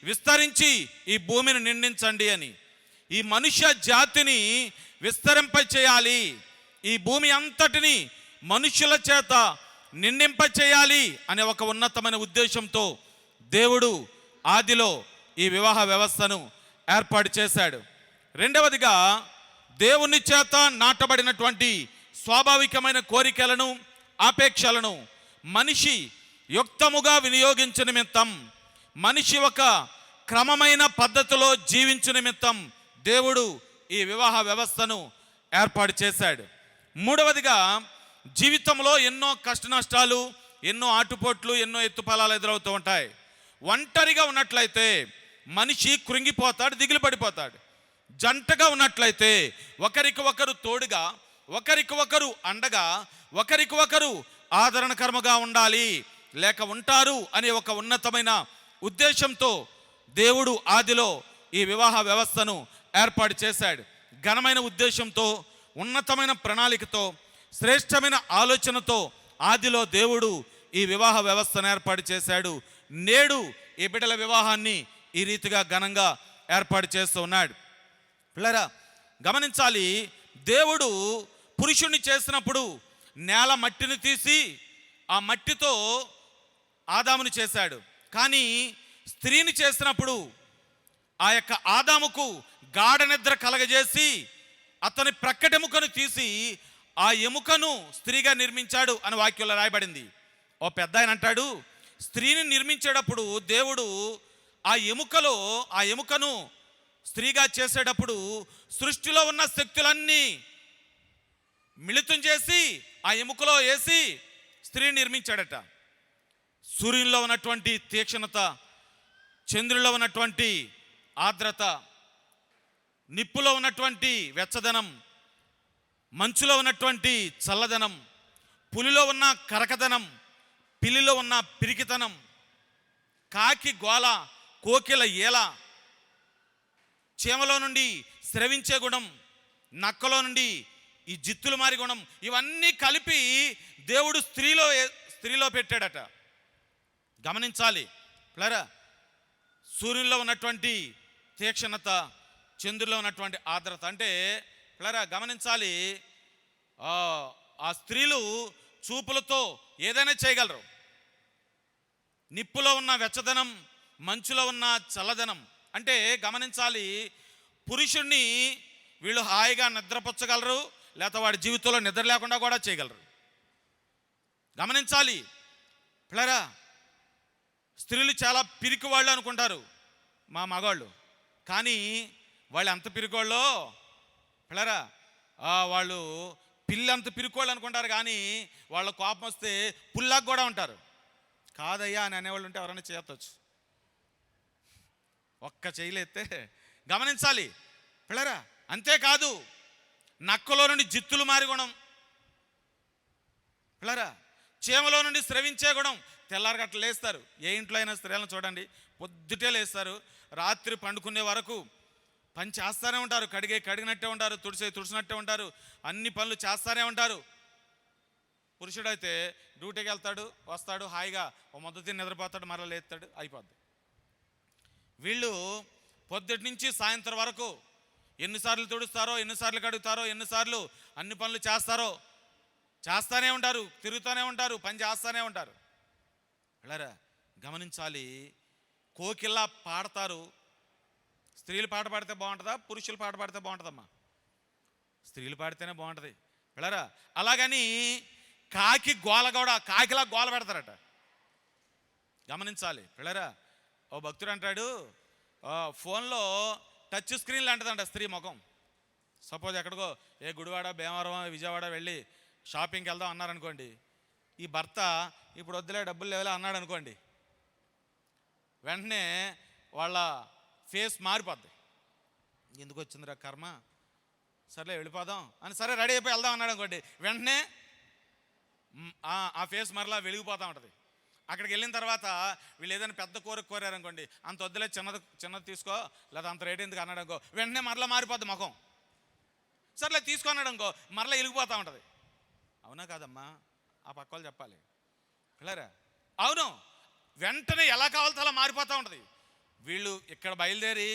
విస్తరించి ఈ భూమిని నిండించండి అని. ఈ మనుష్య జాతిని విస్తరింప చేయాలి, ఈ భూమి అంతటిని మనుష్యుల చేత నిండింప చేయాలి అనే ఒక ఉన్నతమైన ఉద్దేశంతో దేవుడు ఆదిలో ఈ వివాహ వ్యవస్థను ఏర్పాటు చేశాడు. రెండవదిగా, దేవుని చేత నాటబడినటువంటి స్వాభావికమైన కోరికలను, ఆపేక్షలను మనిషి యుక్తముగా వినియోగించు నిమిత్తం, మనిషి ఒక క్రమమైన పద్ధతిలో జీవించు నిమిత్తం దేవుడు ఈ వివాహ వ్యవస్థను ఏర్పాటు చేశాడు. మూడవదిగా, జీవితంలో ఎన్నో కష్ట నష్టాలు, ఎన్నో ఆటుపోట్లు, ఎన్నో ఎత్తుపలాలు ఎదురవుతూ ఉంటాయి. ఒంటరిగా ఉన్నట్లయితే మనిషి కృంగిపోతాడు, దిగులు పడిపోతాడు. జంటగా ఉన్నట్లయితే ఒకరికి ఒకరు తోడుగా, ఒకరికి ఒకరు అండగా, ఒకరికి ఒకరు ఆదరణకరముగా ఉండాలి, లేక ఉంటారు అనే ఒక ఉన్నతమైన ఉద్దేశంతో దేవుడు ఆదిలో ఈ వివాహ వ్యవస్థను ఏర్పాటు చేశాడు. ఘనమైన ఉద్దేశంతో, ఉన్నతమైన ప్రణాళికతో, శ్రేష్టమైన ఆలోచనతో ఆదిలో దేవుడు ఈ వివాహ వ్యవస్థను ఏర్పాటు చేశాడు. నేడు ఈ బిడ్డల వివాహాన్ని ఈ రీతిగా ఘనంగా ఏర్పాటు చేస్తూ ఉన్నాడు. పిల్లరా, గమనించాలి, దేవుడు పురుషుణ్ణి చేసినప్పుడు నేల మట్టిని తీసి ఆ మట్టితో ఆదాముని చేశాడు. కానీ స్త్రీని చేసినప్పుడు ఆ యొక్క ఆదాముకు గాఢ నిద్ర కలగజేసి అతని ప్రక్కటెముకను తీసి ఆ ఎముకను స్త్రీగా నిర్మించాడు అని వాక్యంలో రాయబడింది. ఓ పెద్ద ఆయన అంటాడు, స్త్రీని నిర్మించేటప్పుడు దేవుడు ఆ ఎముకను స్త్రీగా చేసేటప్పుడు సృష్టిలో ఉన్న శక్తులన్నీ మిళితం చేసి ఆ ఎముకలో వేసి స్త్రీని నిర్మించాడట. సూర్యుల్లో ఉన్నటువంటి తీక్షణత, చంద్రుల్లో ఉన్నటువంటి ఆర్ద్రత, నిప్పులో ఉన్నటువంటి వెచ్చదనం, మంచులో ఉన్నటువంటి చల్లదనం, పులిలో ఉన్న కరకదనం, పిల్లిలో ఉన్న పిరికితనం, కాకి గోల, కోకిల ఏల, చీమలో నుండి స్రవించే గుణం, నక్కలో నుండి ఈ జిత్తులు మారి గుణం, ఇవన్నీ కలిపి దేవుడు స్త్రీలో పెట్టాడట. గమనించాలి ప్లరా, సూర్యుల్లో ఉన్నటువంటి తీక్షణత, చంద్రుల్లో ఉన్నటువంటి ఆర్ద్రత. అంటే ప్లరా గమనించాలి, ఆ స్త్రీలు చూపులతో ఏదైనా చేయగలరు. నిప్పులో ఉన్న వెచ్చదనం, మంచులో ఉన్న చల్లదనం. అంటే గమనించాలి, పురుషుణ్ణి వీళ్ళు హాయిగా నిద్రపుచ్చగలరు, లేకపోతే వాడి జీవితంలో నిద్ర లేకుండా కూడా చేయగలరు. గమనించాలి ప్లరా, స్త్రీలు చాలా పిరికి వాళ్ళు అనుకుంటారు మా మగాళ్ళు, కానీ వాళ్ళు ఎంత పిరికోళ్ళో ప్లరా, వాళ్ళు పిల్లంత పిరికోళ్ళు అనుకుంటారు, కానీ వాళ్ళ కోపం వస్తే పుల్లాగా కూడా ఉంటారు. కాదయ్యా అని అనేవాళ్ళు ఉంటే ఎవరైనా చేయొచ్చు, ఒక్క చేయలేస్తే. గమనించాలి పిల్లరా. అంతేకాదు, నక్కలో నుండి జిత్తులు మారి గుణం పిల్లరా, చీమలో నుండి స్రవించే గుణం. తెల్లారి గట్ల లేస్తారు. ఏ ఇంట్లో అయినా స్త్రీలను చూడండి, పొద్దుటే లేస్తారు, రాత్రి పండుకునే వరకు పని చేస్తూనే ఉంటారు. కడిగినట్టే ఉంటారు, తుడిచినట్టే ఉంటారు, అన్ని పనులు చేస్తూనే ఉంటారు. పురుషుడైతే డ్యూటీకి వెళ్తాడు, వస్తాడు, హాయిగా ఓ మొదటి నిద్రపోతాడు, మరలా లేస్తాడు, అయిపోద్ది. వీళ్ళు పొద్దుటి నుంచి సాయంత్రం వరకు ఎన్నిసార్లు తుడుస్తారో, ఎన్నిసార్లు కడుగుతారో, ఎన్నిసార్లు అన్ని పనులు చేస్తూనే ఉంటారు, తిరుగుతూనే ఉంటారు, పని చేస్తూనే ఉంటారు. వెళ్ళరా గమనించాలి, కోకిల్లా పాడతారు. స్త్రీలు పాట పాడితే బాగుంటుందా, పురుషులు పాట పాడితే బాగుంటుందమ్మా? స్త్రీలు పాడితేనే బాగుంటుంది. వెళ్ళరా అలాగని కాకి గోల కూడా కాకిలా గోల పెడతారట. గమనించాలి పిల్లరా. ఓ భక్తుడు అంటాడు, ఫోన్లో టచ్ స్క్రీన్ లాంటిదంట స్త్రీ ముఖం. సపోజ్ ఎక్కడికో ఏ గుడివాడ, భీమవరం, విజయవాడ వెళ్ళి షాపింగ్కి వెళ్దాం అన్నారనుకోండి, ఈ భర్త ఇప్పుడు వద్దులే డబ్బులు లేవలే అన్నాడు అనుకోండి, వెంటనే వాళ్ళ ఫేస్ మారిపోద్ది. ఎందుకు వచ్చిందిరా కర్మ, సర్లే వెళ్ళిపోదాం అని సరే రెడీ అయిపోయి వెళ్దాం అన్నాడు అనుకోండి, వెంటనే ఆ ఫేస్ మరలా వెలిగిపోతూ ఉంటుంది. అక్కడికి వెళ్ళిన తర్వాత వీళ్ళు ఏదైనా పెద్ద కోరారనుకోండి, అంత వద్దులే చిన్నది తీసుకో, లేదా అంత రేట్ ఎందుకు అన్నాడు అనుకో, వెంటనే మరలా మారిపోద్ది ముఖం. సర్లే తీసుకో అన్నాడు అనుకో, మరలా వెలిగిపోతూ ఉంటుంది. అవునా కాదమ్మా? ఆ పక్క వాళ్ళు చెప్పాలి పిల్లరా. అవును, వెంటనే ఎలా కావాలో అలా మారిపోతూ ఉంటుంది. వీళ్ళు ఇక్కడ బయలుదేరి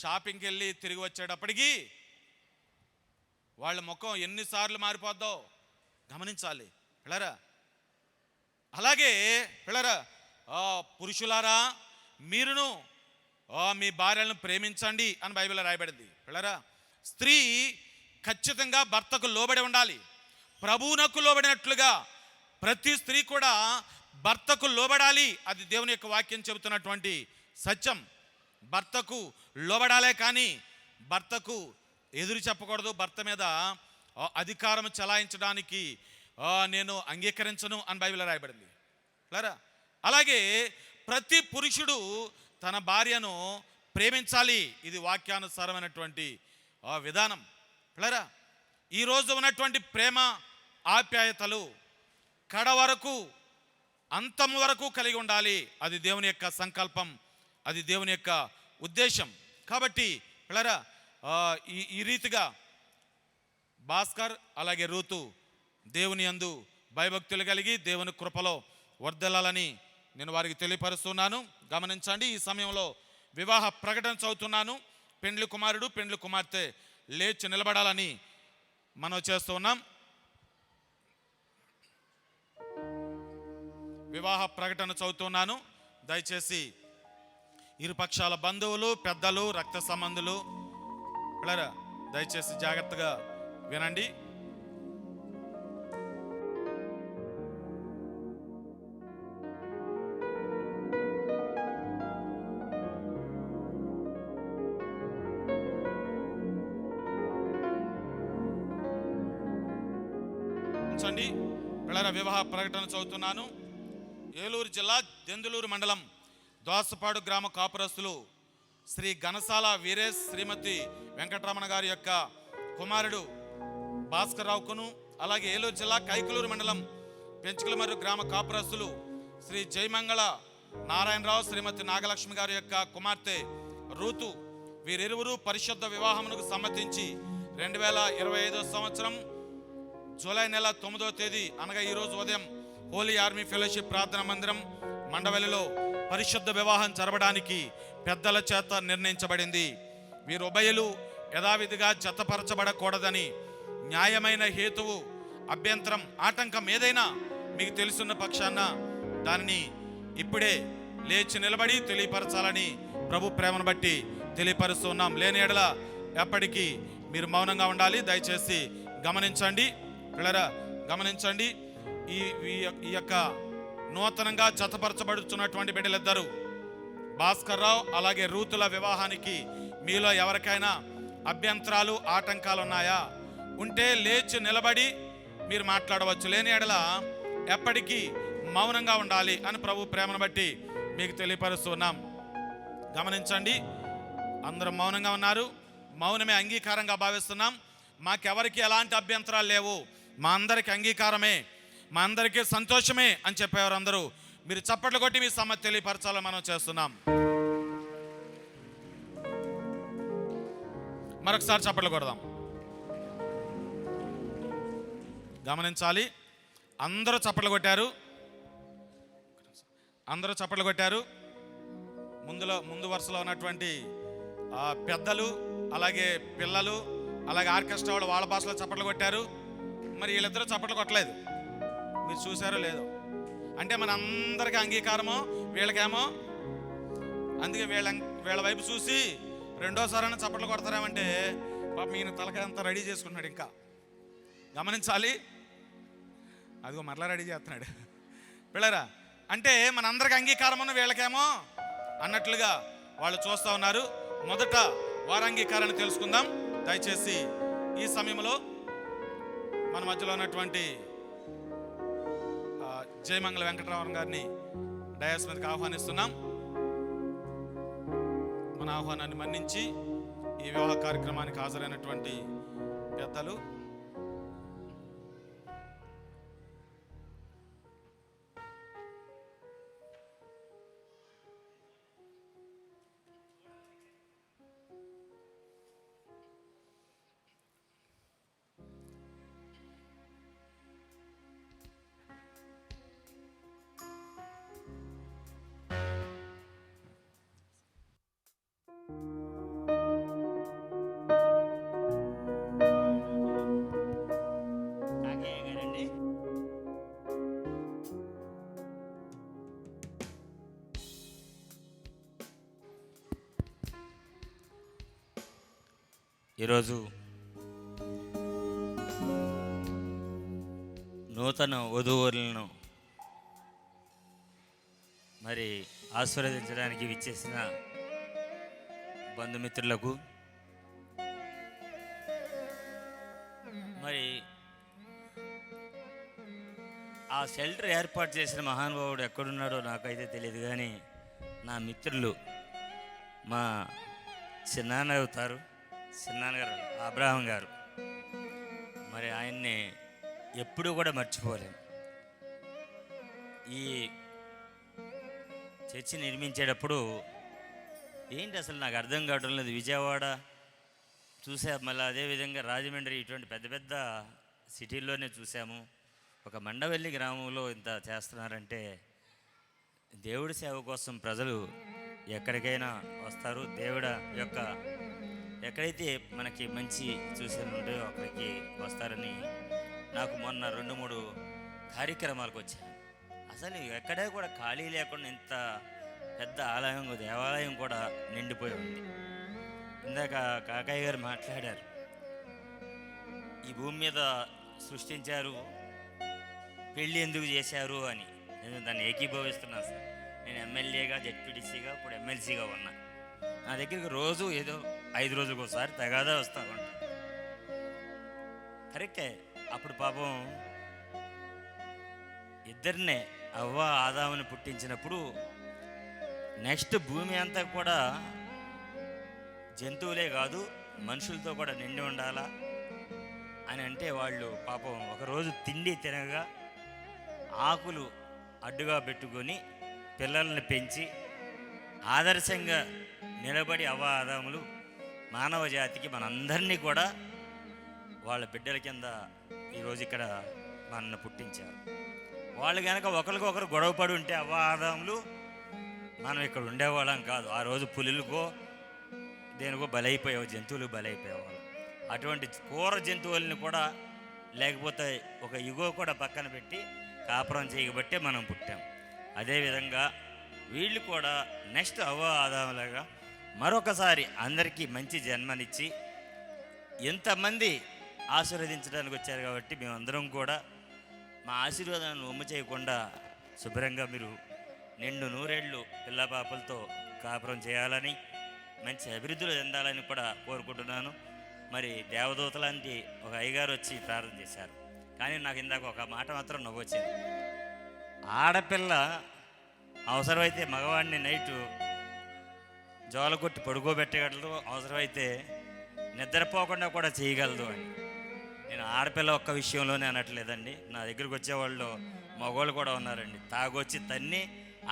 షాపింగ్కి వెళ్ళి తిరిగి వచ్చేటప్పటికి వాళ్ళ ముఖం ఎన్నిసార్లు మారిపోద్దో గమనించాలి పిల్లరా. అలాగే పిల్లరా, పురుషులారా మీరును మీ భార్యలను ప్రేమించండి అని బైబిల్లో రాయబడింది పిల్లరా. స్త్రీ ఖచ్చితంగా భర్తకు లోబడి ఉండాలి. ప్రభువునకు లోబడినట్లుగా ప్రతి స్త్రీ కూడా భర్తకు లోబడాలి. అది దేవుని యొక్క వాక్యం చెబుతున్నటువంటి సత్యం. భర్తకు లోబడాలే కానీ భర్తకు ఎదురు చెప్పకూడదు. భర్త మీద అధికారం చలాయించడానికి నేను అంగీకరించను అని బైబిల్లో రాయబడింది పిల్లరా. అలాగే ప్రతి పురుషుడు తన భార్యను ప్రేమించాలి. ఇది వాక్యానుసారమైనటువంటి విధానం పిల్లరా. ఈరోజు ఉన్నటువంటి ప్రేమ ఆప్యాయతలు కడ వరకు, అంతం వరకు కలిగి ఉండాలి. అది దేవుని యొక్క సంకల్పం, అది దేవుని యొక్క ఉద్దేశం. కాబట్టి పిల్లరా, ఈ రీతిగా భాస్కర్ అలాగే రూతు దేవుని యందు భయభక్తులు కలిగి దేవుని కృపలో వర్ధిల్లాలని నేను వారికి తెలియపరుస్తున్నాను. గమనించండి, ఈ సమయంలో వివాహ ప్రకటన చదువుతున్నాను. పెండ్లి కుమారుడు పెండ్లి కుమార్తె లేచి నిలబడాలని మనం చేస్తున్నాం. వివాహ ప్రకటన చదువుతున్నాను. దయచేసి ఇరుపక్షాల బంధువులు, పెద్దలు, రక్త సంబంధులు పిల్లరా దయచేసి జాగ్రత్తగా వినండి. పిల్లరా వివాహ ప్రకటన చదువుతున్నాను. ఏలూరు జిల్లా దెందులూరు మండలం దోసపాడు గ్రామ కాపురస్తులు శ్రీ ఘనసాల వీరేష్ శ్రీమతి వెంకటరమణ గారి యొక్క కుమారుడు భాస్కర్ రావుకును, అలాగే ఏలూరు జిల్లా కైకులూరు మండలం పెంచుకులమర్రు గ్రామ కాపురస్తులు శ్రీ జయమంగళ నారాయణరావు శ్రీమతి నాగలక్ష్మి గారి యొక్క కుమార్తె రూతు, వీరిరువురు పరిశుద్ధ వివాహమునకు సమ్మతించి 2025 సంవత్సరం జూలై నెల 9వ తేదీ అనగా ఈరోజు ఉదయం హోలీ ఆర్మీ ఫెలోషిప్ ప్రార్థన మందిరం మండవల్లిలో పరిశుద్ధ వివాహం జరపడానికి పెద్దల చేత నిర్ణయించబడింది. వీరు ఉభయులు యథావిధిగా జతపరచబడకూడదని న్యాయమైన హేతువు, అభ్యంతరం, ఆటంకం ఏదైనా మీకు తెలుసున్న పక్షాన దానిని ఇప్పుడే లేచి నిలబడి తెలియపరచాలని ప్రభు ప్రేమను బట్టి తెలియపరుస్తున్నాం. లేని ఎడల ఎప్పటికీ మీరు మౌనంగా ఉండాలి. దయచేసి గమనించండి పిల్లరా, గమనించండి. ఈ యొక్క నూతనంగా జతపరచబడుతున్నటువంటి బిడ్డలిద్దరూ భాస్కర్ రావు అలాగే రూతుల వివాహానికి మీలో ఎవరికైనా అభ్యంతరాలు, ఆటంకాలు ఉన్నాయా? ఉంటే లేచి నిలబడి మీరు మాట్లాడవచ్చు. లేని ఎడల ఎప్పటికీ మౌనంగా ఉండాలి అని ప్రభు ప్రేమను బట్టి మీకు తెలియపరుస్తున్నాం. గమనించండి, అందరూ మౌనంగా ఉన్నారు. మౌనమే అంగీకారంగా భావిస్తున్నాం. మాకెవరికి ఎలాంటి అభ్యంతరాలు లేవు, మా అందరికి అంగీకారమే, మా అందరికీ సంతోషమే అని చెప్పేవారు అందరూ మీరు చప్పట్లు కొట్టి మీ సమ్మతి తెలియపరచాలని మనం చేస్తున్నాం. మరొకసారి చప్పట్లు కొడదాం. గమనించాలి, అందరూ చప్పట్లు కొట్టారు, అందరూ చప్పట్లు కొట్టారు. ముందు వరుసలో ఉన్నటువంటి పెద్దలు, అలాగే పిల్లలు, అలాగే ఆర్కెస్ట్రా వాళ్ళు వాళ్ళ భాషలో చప్పట్లు కొట్టారు. మరి వీళ్ళిద్దరూ చప్పట్లు కొట్టలేదు, మీరు చూసారో లేదో. అంటే మన అందరికీ అంగీకారమో, వీళ్ళకేమో. అందుకే వీళ్ళ వైపు చూసి రెండోసారైనా చప్పట్లు కొడతారేమంటే పాప ఈయన తలకాయ అంతా రెడీ చేసుకుంటున్నాడు. ఇంకా గమనించాలి, అదిగో మరలా రెడీ చేస్తున్నాడు పిల్లరా. అంటే మనందరికి అంగీకారం ఉన్న వీళ్ళకేమో అన్నట్లుగా వాళ్ళు చూస్తూ ఉన్నారు. మొదట వారి అంగీకారాన్ని తెలుసుకుందాం. దయచేసి ఈ సమయంలో మన మధ్యలో ఉన్నటువంటి జయమంగళ వెంకటరామన్ గారిని డయాస్ మీదకి ఆహ్వానిస్తున్నాం. మన ఆహ్వానాన్ని మన్నించి ఈ వివాహ కార్యక్రమానికి హాజరైనటువంటి పెద్దలు ఈరోజు నూతన వధూవరులను మరి ఆశీర్వదించడానికి విచ్చేసిన బంధుమిత్రులకు, మరి ఆ షెల్టర్ ఏర్పాటు చేసిన మహానుభావుడు ఎక్కడున్నాడో నాకైతే తెలియదు, కానీ నా మిత్రులు మా చిన్నాన్న అవుతారు, చిన్నాన్నగారు అబ్రహాం గారు, మరి ఆయన్ని ఎప్పుడూ కూడా మర్చిపోలేము. ఈ చర్చి నిర్మించేటప్పుడు ఏంటి అసలు నాకు అర్థం కావడం లేదు. విజయవాడ చూసాము, మళ్ళీ అదేవిధంగా రాజమండ్రి, ఇటువంటి పెద్ద పెద్ద సిటీల్లోనే చూసాము. ఒక మండవల్లి గ్రామంలో ఇంత చేస్తున్నారంటే దేవుడి సేవ కోసం ప్రజలు ఎక్కడికైనా వస్తారు. దేవుడి యొక్క ఎక్కడైతే మనకి మంచి సూచనలు ఉంటాయో అక్కడికి వస్తారని నాకు మొన్న 2-3 కార్యక్రమాలకు వచ్చాను. అసలు ఎక్కడే కూడా ఖాళీ లేకుండా ఇంత పెద్ద ఆలయం, దేవాలయం కూడా నిండిపోయి ఉంది. ఇందాక కాకయ్య గారు మాట్లాడారు, ఈ భూమి మీద సృష్టించారు, పెళ్ళి ఎందుకు చేశారు అని. నేను దాన్ని ఏకీభవిస్తున్నాను సార్. నేను ఎమ్మెల్యేగా, జెడ్పీటీసీగా, ఇప్పుడు ఎమ్మెల్సీగా ఉన్నా. నా దగ్గరికి రోజు ఏదో 5 రోజులకు ఒకసారి తగాదా వస్తూ ఉంటా. కరెక్టే. అప్పుడు పాపం ఇద్దరినే అవ్వ ఆదాముని పుట్టించినప్పుడు నెక్స్ట్ భూమి అంతా కూడా జంతువులే కాదు మనుషులతో కూడా నిండి ఉండాలా అని అంటే వాళ్ళు పాపం ఒకరోజు తిండి తినగా ఆకులు అడ్డుగా పెట్టుకొని పిల్లల్ని పెంచి ఆదర్శంగా నిలబడి అవ్వ ఆదాములు మానవ జాతికి మనందరినీ కూడా వాళ్ళ బిడ్డల కింద ఈరోజు ఇక్కడ మనల్ని పుట్టించారు. వాళ్ళు కనుక ఒకరికొకరు గొడవపడి ఉంటే అవ్వ ఆదాములు మనం ఇక్కడ ఉండేవాళ్ళం కాదు. ఆ రోజు పులులకో దేనికో బలైపోయావు, జంతువులకు బలైపోయేవాళ్ళం. అటువంటి కూర జంతువుల్ని కూడా లేకపోతే ఒక యుగో కూడా పక్కన పెట్టి కాపురం చేయబట్టే మనం పుట్టాం. అదేవిధంగా వీళ్ళు కూడా నెక్స్ట్ అవ్వ ఆదాములాగా మరొకసారి అందరికీ మంచి జన్మనిచ్చి ఎంతమంది ఆశీర్వదించడానికి వచ్చారు కాబట్టి మేమందరం కూడా మా ఆశీర్వాదాన్ని ఉమ్మ చేయకుండా శుభ్రంగా మీరు నిండు నూరేళ్ళు పిల్ల పాపలతో కాపురం చేయాలని మంచి అభివృద్ధిలో చెందాలని కూడా కోరుకుంటున్నాను. మరి దేవదూత లాంటి ఒక అయ్యగారు వచ్చి ప్రార్థన చేశారు. కానీ నాకు ఇందాక ఒక మాట మాత్రం నవ్వొచ్చింది. ఆడపిల్ల అవసరమైతే మగవాడిని నైటు జోల కొట్టి పడుకోబెట్టగలదు, అవసరమైతే నిద్రపోకుండా కూడా చేయగలదు అని. నేను ఆడపిల్ల ఒక్క విషయంలోనే అనట్లేదండి. నా దగ్గరికి వచ్చేవాళ్ళు మగవాళ్ళు కూడా ఉన్నారండి. తాగొచ్చి తన్ని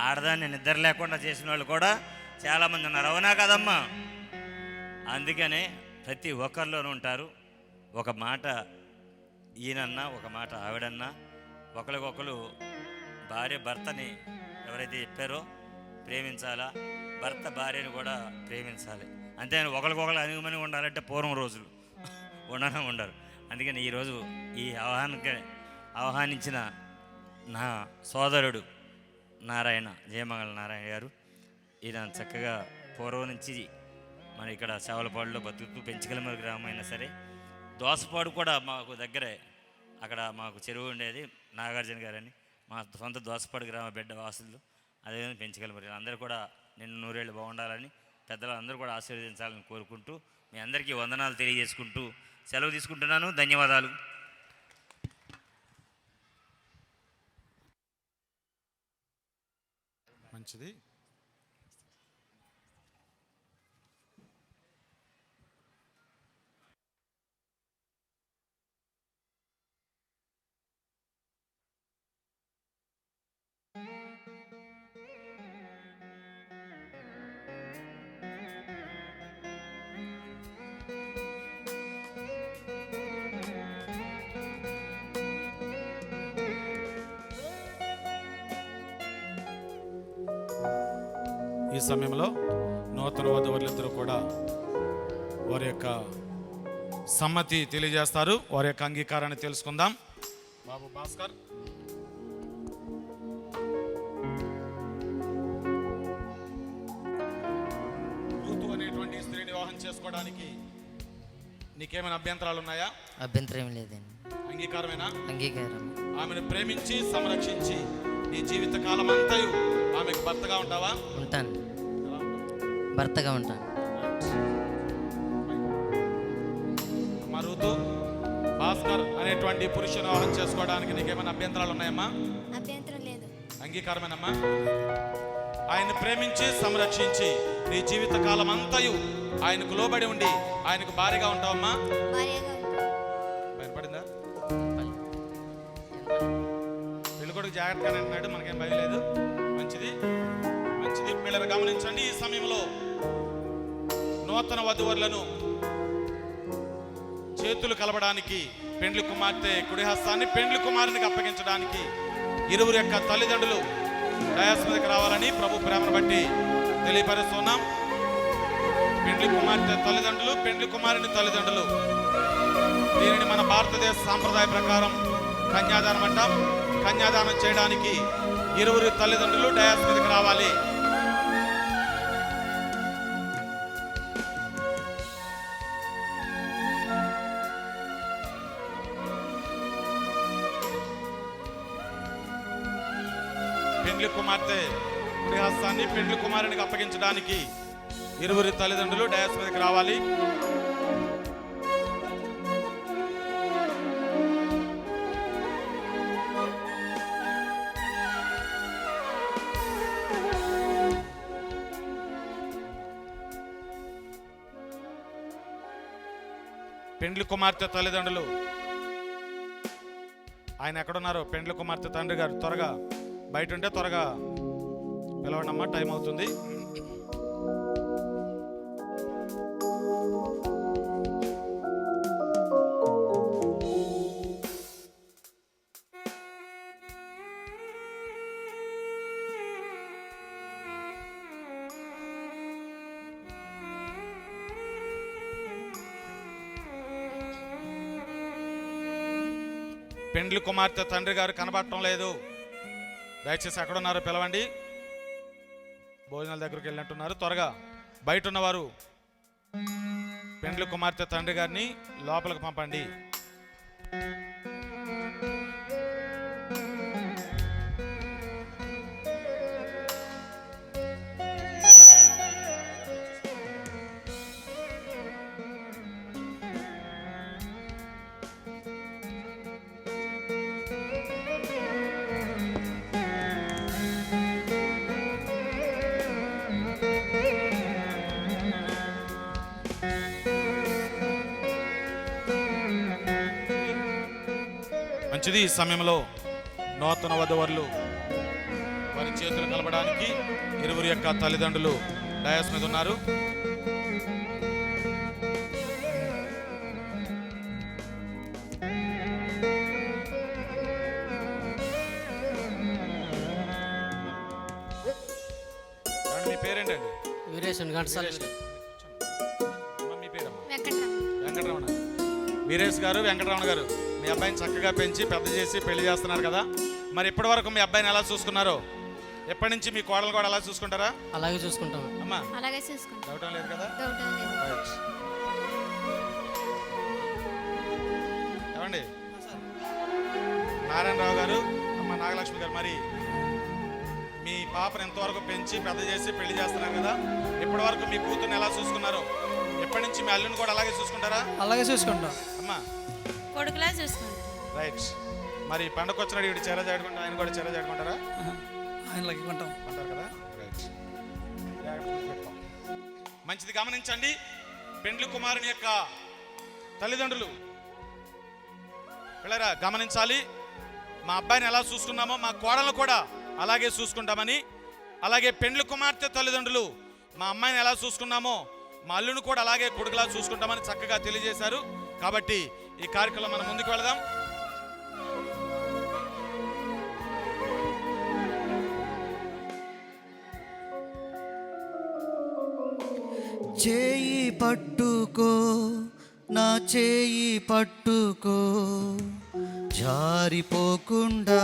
ఆడదాన్ని నిద్ర లేకుండా చేసిన వాళ్ళు కూడా చాలామంది ఉన్నారు. అవునా కదమ్మా? అందుకనే ప్రతి ఒక్కరిలోనూ ఉంటారు. ఒక మాట ఈయనన్నా ఒక మాట ఆవిడన్నా ఒకరికొకరు భార్య భర్తని ఎవరైతే చెప్పారో ప్రేమించాలా, భర్త భార్యను కూడా ప్రేమించాలి. అంతే ఒకరికొకరు అనుగుమని ఉండాలంటే పూర్వం రోజులు ఉండరు. అందుకని ఈరోజు ఈ ఆహ్వానించిన నా సోదరుడు నారాయణ, జయమంగళ నారాయణ గారు, ఈయన చక్కగా పూర్వం నుంచి మన ఇక్కడ సేవలపాడులో బతుకుతూ పెంచగలమూరు గ్రామం అయినా సరే దోసపాడు కూడా మాకు దగ్గరే, అక్కడ మాకు చెరువు ఉండేది. నాగార్జున గారని మా సొంత దోసపాడు గ్రామ బిడ్డ వాసులు, అదేవిధంగా పెంచగలమూరు అందరూ కూడా నిన్ను నూరేళ్ళు బాగుండాలని పెద్దలు అందరూ కూడా ఆశీర్వదించాలని కోరుకుంటూ మీ అందరికీ వందనాలు తెలియజేసుకుంటూ సెలవు తీసుకుంటున్నాను. ధన్యవాదాలు. మంచిది. ఈ సమయంలో నూతన వధువరులిద్దరూ కూడా వారి యొక్క సమ్మతి తెలియజేస్తారు. వారి యొక్క అంగీకారాన్ని తెలుసుకుందాం. బాబు భాస్కర్, రూతు అనేటువంటి స్త్రీని వివాహం చేసుకోవడానికి నీకేమైనా అభ్యంతరాలు ఉన్నాయా? అభ్యంతరం లేదండి. అంగీకారమేనా? అంగీకారం. ఆమెను ప్రేమించి సంరక్షించి నీ జీవిత కాలం అంతయు ఆమెకు భర్తగా ఉంటావా? ఉంటాను, భర్తగా ఉంటాను. మా రూతు, భాస్కర్ అనేటువంటి పురుషుని వివాహం చేసుకోవడానికి నీకేమైనా అభ్యంతరాలు ఉన్నాయమ్మా? అభ్యంతరం లేదు. అంగీకారమేనమ్మా? ఆయన్ని ప్రేమించి సంరక్షించి నీ జీవిత కాలం అంతయు ఆయనకు లోబడి ఉండి ఆయనకు భార్యగా ఉంటావమ్మా? భయపడిందా? పెళ్ళికొడుకు జాగ్రత్తగానే అంటున్నాడు, మనకేం భయం లేదు. మంచిది మంచిది. పిల్లలు గమనించండి, ఈ సమయంలో నూతన వధువరులను చేతులు కలపడానికి పెండ్లి కుమార్తె కుడి హస్తాన్ని పెండ్లి కుమారునికి అప్పగించడానికి ఇరువురు యొక్క తల్లిదండ్రులు డయాస్ మీదకి రావాలని ప్రభు ప్రేమను బట్టి తెలియపరుస్తున్నాం. పెండ్లి కుమార్తె తల్లిదండ్రులు, పెండ్లి కుమారుని తల్లిదండ్రులు, దీనిని మన భారతదేశ సాంప్రదాయ ప్రకారం కన్యాదానం అంటాం. కన్యాదానం చేయడానికి ఇరువురు తల్లిదండ్రులు డయాస్ మీదకి రావాలి. పెండ్లి కుమార్తె కుడి హస్తాన్ని పెండ్లి కుమారునికి అప్పగించడానికి ఇరువురి తల్లిదండ్రులు డయాస్ మీదకి రావాలి. పెండ్లి కుమార్తె తల్లిదండ్రులు ఆయన ఎక్కడున్నారు? పెండ్లి కుమార్తె తండ్రి గారు త్వరగా బయట ఉంటే త్వరగా పిలవండమ్మా, టైం అవుతుంది. పెండ్లి కుమార్తె తండ్రి గారు కనబడటం లేదు. దయచేసి ఎక్కడ ఉన్నారో పిలవండి. భోజనాల దగ్గరికి వెళ్ళినట్టున్నారు. త్వరగా బయట ఉన్నవారు పెండ్లి కుమార్తె తండ్రి గారిని లోపలికి పంపండి. మంచిది. ఈ సమయంలో నూతన వధువరులు వారి చేతులు కలపడానికి ఇరువురి యొక్క తల్లిదండ్రులు డయాస్ మీద ఉన్నారు. మీ పేరేంటండి? వీరేశన్ ఘంటసాల. మీ పేరమ్మా? వెంకటరమణ. వీరేష్ గారు, వెంకటరమణ గారు, మీ అబ్బాయిని చక్కగా పెంచి పెద్ద చేసి పెళ్లి చేస్తున్నారు కదా, మరి ఇప్పటి వరకు మీ అబ్బాయిని ఎలా చూసుకున్నారో ఎప్పటి నుంచి మీ కోడలు కూడా అలా చూసుకుంటారా? అలాగే చూసుకుంటాం అమ్మా. అలాగే చూసుకుంటాం. డౌట్ లేదు కదా? డౌట్ లేదు. ఏమండి నారాయణరావు గారు, అమ్మ నాగలక్ష్మి గారు, మరి మీ పాపను ఎంతవరకు పెంచి పెద్ద చేసి పెళ్లి చేస్తున్నారు కదా, ఇప్పటి వరకు మీ కూతుర్ని ఎలా చూసుకున్నారో ఎప్పటి నుంచి మీ అల్లుని కూడా అలాగే చూసుకుంటారా? అలాగే చూసుకుంటాం అమ్మా. కొడుకులా చూసుకుంటాం. రైట్. మరి పండుగ వచ్చినాడు వీడు చెర జాడుకుంటా, ఆయన కూడా చెర జాడుకుంటారా? ఆయనలాగే ఉంటాం అంటారు కదా. రైట్. మంచిది. గమనించండి, పెండ్లి కుమారుని యొక్క తల్లిదండ్రులు పిల్లరా గమనించాలి. మా అబ్బాయిని ఎలా చూసుకున్నామో మా కోడలను కూడా అలాగే చూసుకుంటామని, అలాగే పెండ్లి కుమార్తె తల్లిదండ్రులు మా అమ్మాయిని ఎలా చూసుకున్నామో మా అల్లుని కూడా అలాగే కొడుకులా చూసుకుంటామని చక్కగా తెలియజేశారు. కాబట్టి ఈ కార్యక్రమం మనం ముందుకు వెళదాం. చేయి పట్టుకో, నా చేయి పట్టుకో, జారిపోకుండా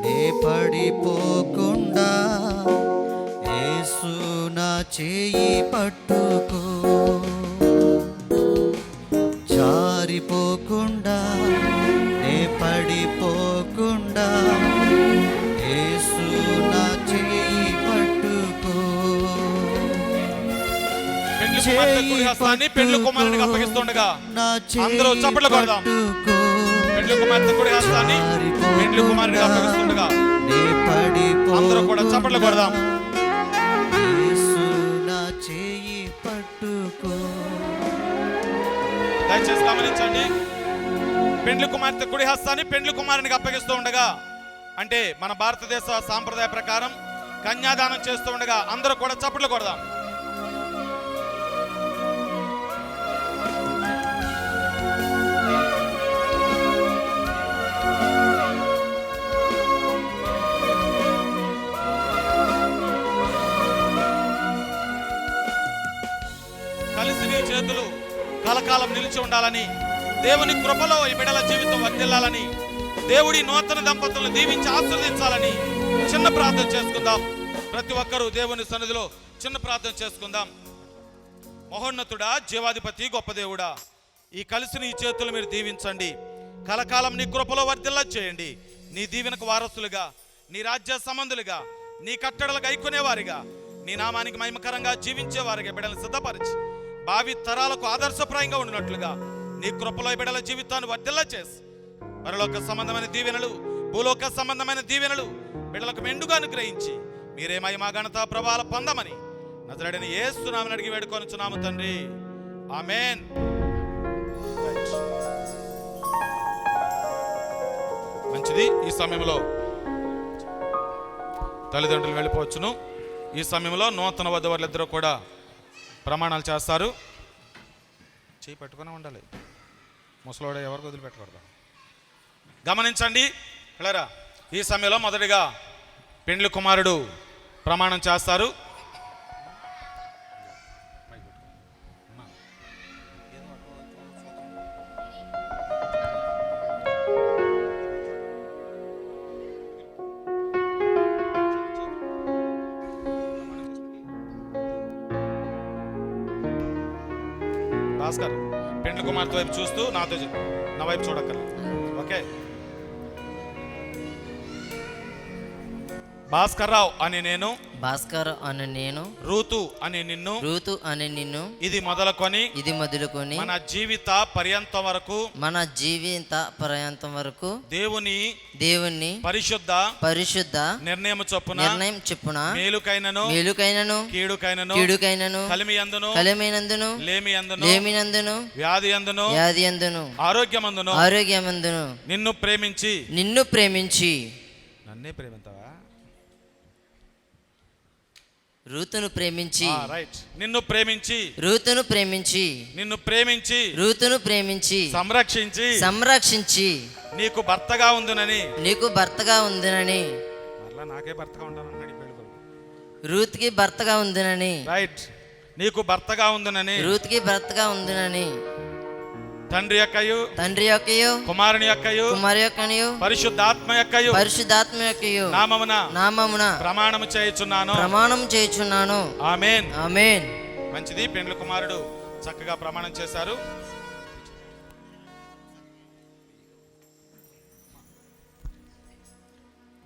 నే పడిపోకుండా, యేసు నా చేయి పట్టుకో, జారిపోకుండా నే పడిపోకుండా, యేసు నా చేయి పట్టుకో. పెండ్లి కుమార్తె కుడి హస్తాన్ని పెండ్లి కుమారునికి అప్పగిస్తుండగా అందరూ చప్పట్లు కొడదాం. పెండ్లి కుమార్తె కుడి హస్తాన్ని పెండ్లి కుమారునికి అప్పగిస్తుండగా అందరూ కూడా చప్పట్లు కొడదాం. దయచేసి గమనించండి, పెండ్లి కుమార్తె కుడి హస్తాన్ని పెండ్లి కుమారునికి అప్పగిస్తూ ఉండగా, అంటే మన భారతదేశ సాంప్రదాయ ప్రకారం కన్యాదానం చేస్తూ ఉండగా అందరూ కూడా చప్పట్లు కొడదాం. కలిసి నీ చేతులు కలకాలం నిలిచి ఉండాలని, దేవుని కృపలో ఈ బిడ్డల జీవితం వర్ధిల్లాలని, దేవుడి నూతన దంపతులను దీవించి ఆశీర్వదించాలని చిన్న ప్రార్థన చేసుకుందాం. ప్రతి ఒక్కరూ దేవుని సన్నిధిలో చిన్న ప్రార్థన చేసుకుందాం. మహోన్నతుడా, జీవాధిపతి, గొప్ప దేవుడా, ఈ కలిసి నీ చేతులు మీరు దీవించండి. కలకాలం నీ కృపలో వర్ధిల్లా చేయండి. నీ దీవెనకు వారసులుగా, నీ రాజ్య సంబంధులుగా, నీ కట్టడలకు ఐకొనేవారిగా, నీ నామానికి మహిమకరంగా జీవించేవారిగా బిడ్డలను సిద్ధపరిచి భావి తరాలకు ఆదర్శప్రాయంగా ఉండినట్లుగా నీ కృపలో బిడ్డల జీవితాన్ని వర్ధిల్లా చేసి పరలోక సంబంధమైన దీవెనలు, భూలోక సంబంధమైన దీవెనలు బిడ్డలకు మెండుగా అనుగ్రహించి మీరే మహిమ ఘనత ప్రభావాల పొందమని నజరేయుడైన యేసు నామమున అడిగి వేడుకొనుచున్నాము తండ్రి. ఆమేన్. రైట్. మంచిది. ఈ సమయంలో తల్లిదండ్రులు వెళ్ళిపోవచ్చును. ఈ సమయంలో నూతన వధువరులిద్దరూ కూడా ప్రమాణాలు చేస్తారు. చేయి పట్టుకునే ఉండాలి. ముసలోడ ఎవరికి వదిలిపెట్టకూడదు. గమనించండి పిల్లరా, ఈ సమయంలో మొదటిగా పెండ్లి కుమారుడు ప్రమాణం చేస్తారు. భాస్కర్, పెండ్లి కుమార్తె వైపు చూస్తూ నాతో చెప్పు, నా వైపు చూడక్కర్లేదు. ఓకే. భాస్కర్ రావు అని నేను, భాస్కర్ అని నేను, రూతు అని నిన్ను, రూతు అని నిన్ను, ఇది మొదలుకొని మన జీవిత పర్యంతం వరకు, మన జీవిత పర్యంతం వరకు దేవుని పరిశుద్ధ నిర్ణయం చొప్పున మేలుకైనను కీడుకైనను కలిమియందును లేమియందును వ్యాధియందును ఆరోగ్యమందును నిన్ను ప్రేమించి నన్నే ప్రేమింతావా? రూతును ప్రేమించి, నిన్ను ప్రేమించి రూతును ప్రేమించి సంరక్షించి నీకు భర్తగా ఉందునని నాకే భర్తగా ఉండాలన్నాడు. రూత్కి భర్తగా ఉందునని, రైట్, నీకు భర్తగా ఉందునని, రూత్కి భర్తగా ఉందునని తండ్రి యొక్కయు కుమారుని యొక్కయు పరిశుద్ధాత్మ యొక్కయు నామమున ప్రమాణము చేయుచున్నాను. ఆమేన్. ఆమేన్. మంచిది. పెండ్లి కుమారుడు చక్కగా ప్రమాణం చేశారు.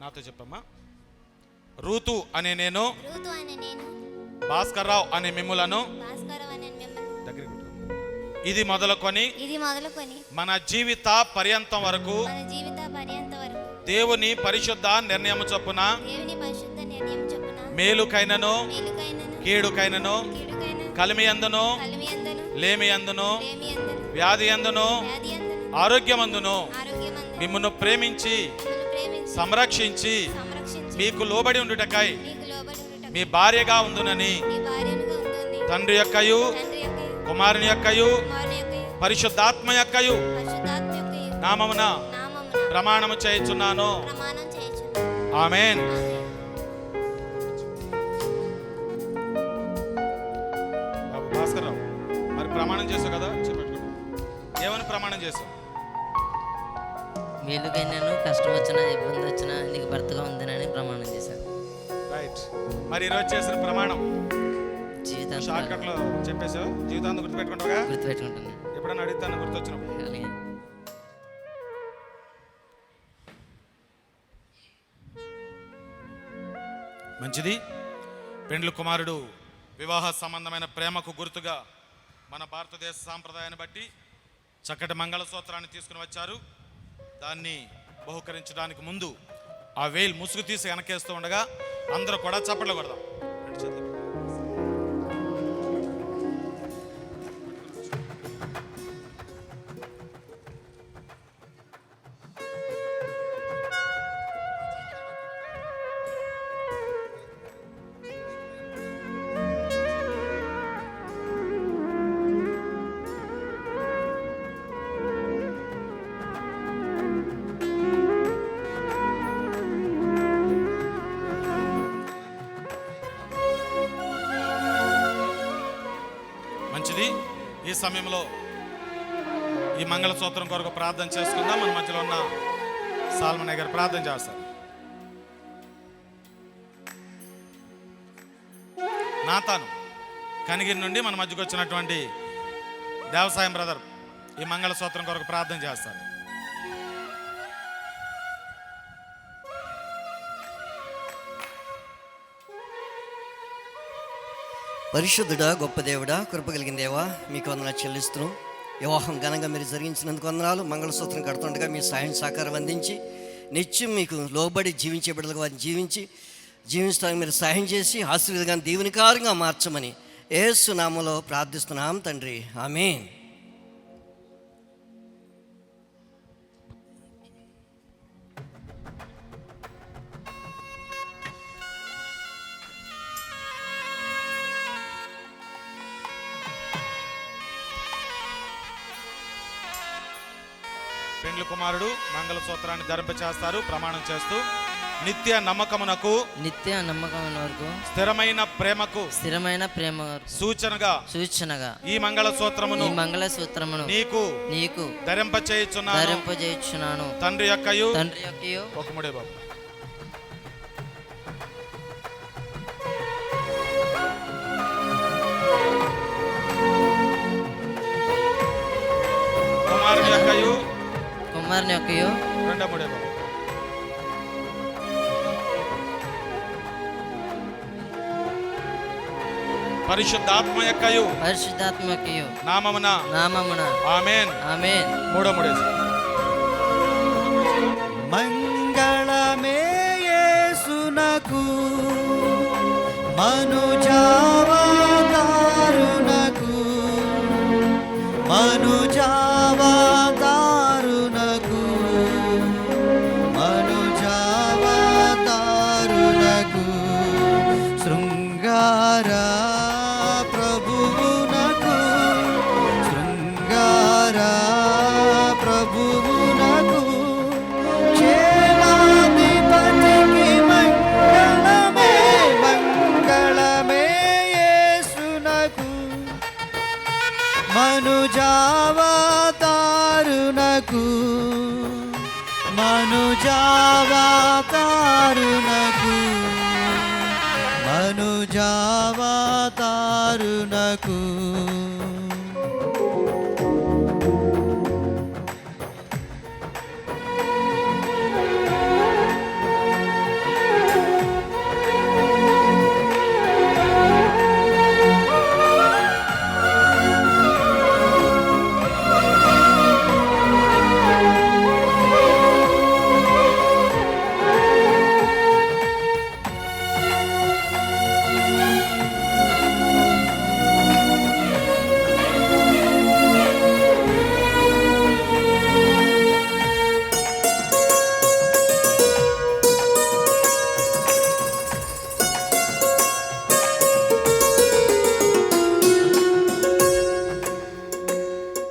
నాతో చెప్పమ్మా. రూతు అనే నేను, భాస్కర్ రావు అనే మిమ్ములను దగ్గరికి ఇది మొదలుకొని మన జీవిత పర్యంతం వరకు దేవుని పరిశుద్ధ నిర్ణయం చొప్పున మేలుకైనను కీడుకైనను కలిమియందును లేమియందును వ్యాధియందును ఆరోగ్యమందును మిమ్మును ప్రేమించి సంరక్షించి మీకు లోబడి ఉండుటకై మీ భార్యగా ఉందునని తండ్రి యొక్కయు కుమారుని యొక్కయు పరిశుద్ధాత్మ యొక్కయు నామమున ప్రమాణము చేయుచున్నాను. ఆమేన్. భాస్కర్ రావు, మరి ప్రమాణం చేసావు కదా, చెప్పేట్టుకో. ఏమని ప్రమాణం చేసావు? మేలుకైనాను కష్టం వచ్చినా ఇబ్బంది వచ్చినా నీకు భర్తగా ఉందని ప్రమాణం చేశాను. రైట్. మరి ఈరోజు చేసిన ప్రమాణం జీవితం షార్ట్ కట్ లో చెప్పేసావు. జీవితాంతం గుర్తుపెట్టుకుంటావుగా? గుర్తుపెట్టుకుంటాను. ఎప్పుడన్నా అడుగుతాను గుర్తొచ్చినప్పుడు. మంచిది. పెండ్లి కుమారుడు వివాహ సంబంధమైన ప్రేమకు గుర్తుగా మన భారతదేశ సాంప్రదాయాన్ని బట్టి చక్కటి మంగళసూత్రాన్ని తీసుకుని వచ్చారు. దాన్ని బహుకరించడానికి ముందు ఆ వేలు ముసుగు తీసి వెనకేస్తూ ఉండగా అందరూ కూడా చప్పట్లు కొడదాం. మంచిది. ఈ సమయంలో ఈ మంగళసూత్రం కొరకు ప్రార్థన చేసుకుందాం. మన మధ్యలో ఉన్న సాల్మన్ గారు ప్రార్థన చేస్తారు. నాతాను కనిగిరి నుండి మన మధ్యకు వచ్చినటువంటి దేవసాయం బ్రదర్ ఈ మంగళసూత్రం కొరకు ప్రార్థన చేస్తారు. పరిశుద్ధుడా, గొప్ప దేవుడా, కృప కలిగిన దేవా, మీకు వందనాలు చెల్లిస్తున్నాం. వివాహం ఘనంగా మీరు జరిగించినందుకు వందనాలు. మంగళసూత్రం కడుతుండగా మీ సహాయం సహకారం అందించి నిత్యం మీకు లోబడి జీవించే బిడ్డలుగా వారిని జీవించడానికి మీరు సహాయం చేసి ఆశీర్వాదంగా దీవెనకారంగా మార్చమని యేసు నామములో ప్రార్థిస్తున్నాం తండ్రి. ఆమేన్. కుమారుడు మంగళసూత్రాన్ని ధరింపచేస్తారు ప్రమాణం చేస్తూ. నిత్య నమ్మకమునకు వరకు స్థిరమైన ప్రేమకు సూచనగా ఈ మంగళసూత్రమును నీకు ధరింపచేయుచున్నాను. తండ్రి యొక్కయు ఒకముడే బాబు. కుమారుని యొక్కయు రెండముడే బాబు. పరిశుద్ధాత్మ యొక్కయు నామమున ఆమేన్. మూడముడే. మంగళమే యేసునకు మనుజావతారునకు మనుజావతారునకు మనుజావతారునకు శృంగార ప్రభువునకు శృంగార ప్రభువునకు క్షేమాధిపతికి మంగళమే మంగళమే యేసునకు మనుజావతారునకు మనుజావతారునకు మనుజావతారునకు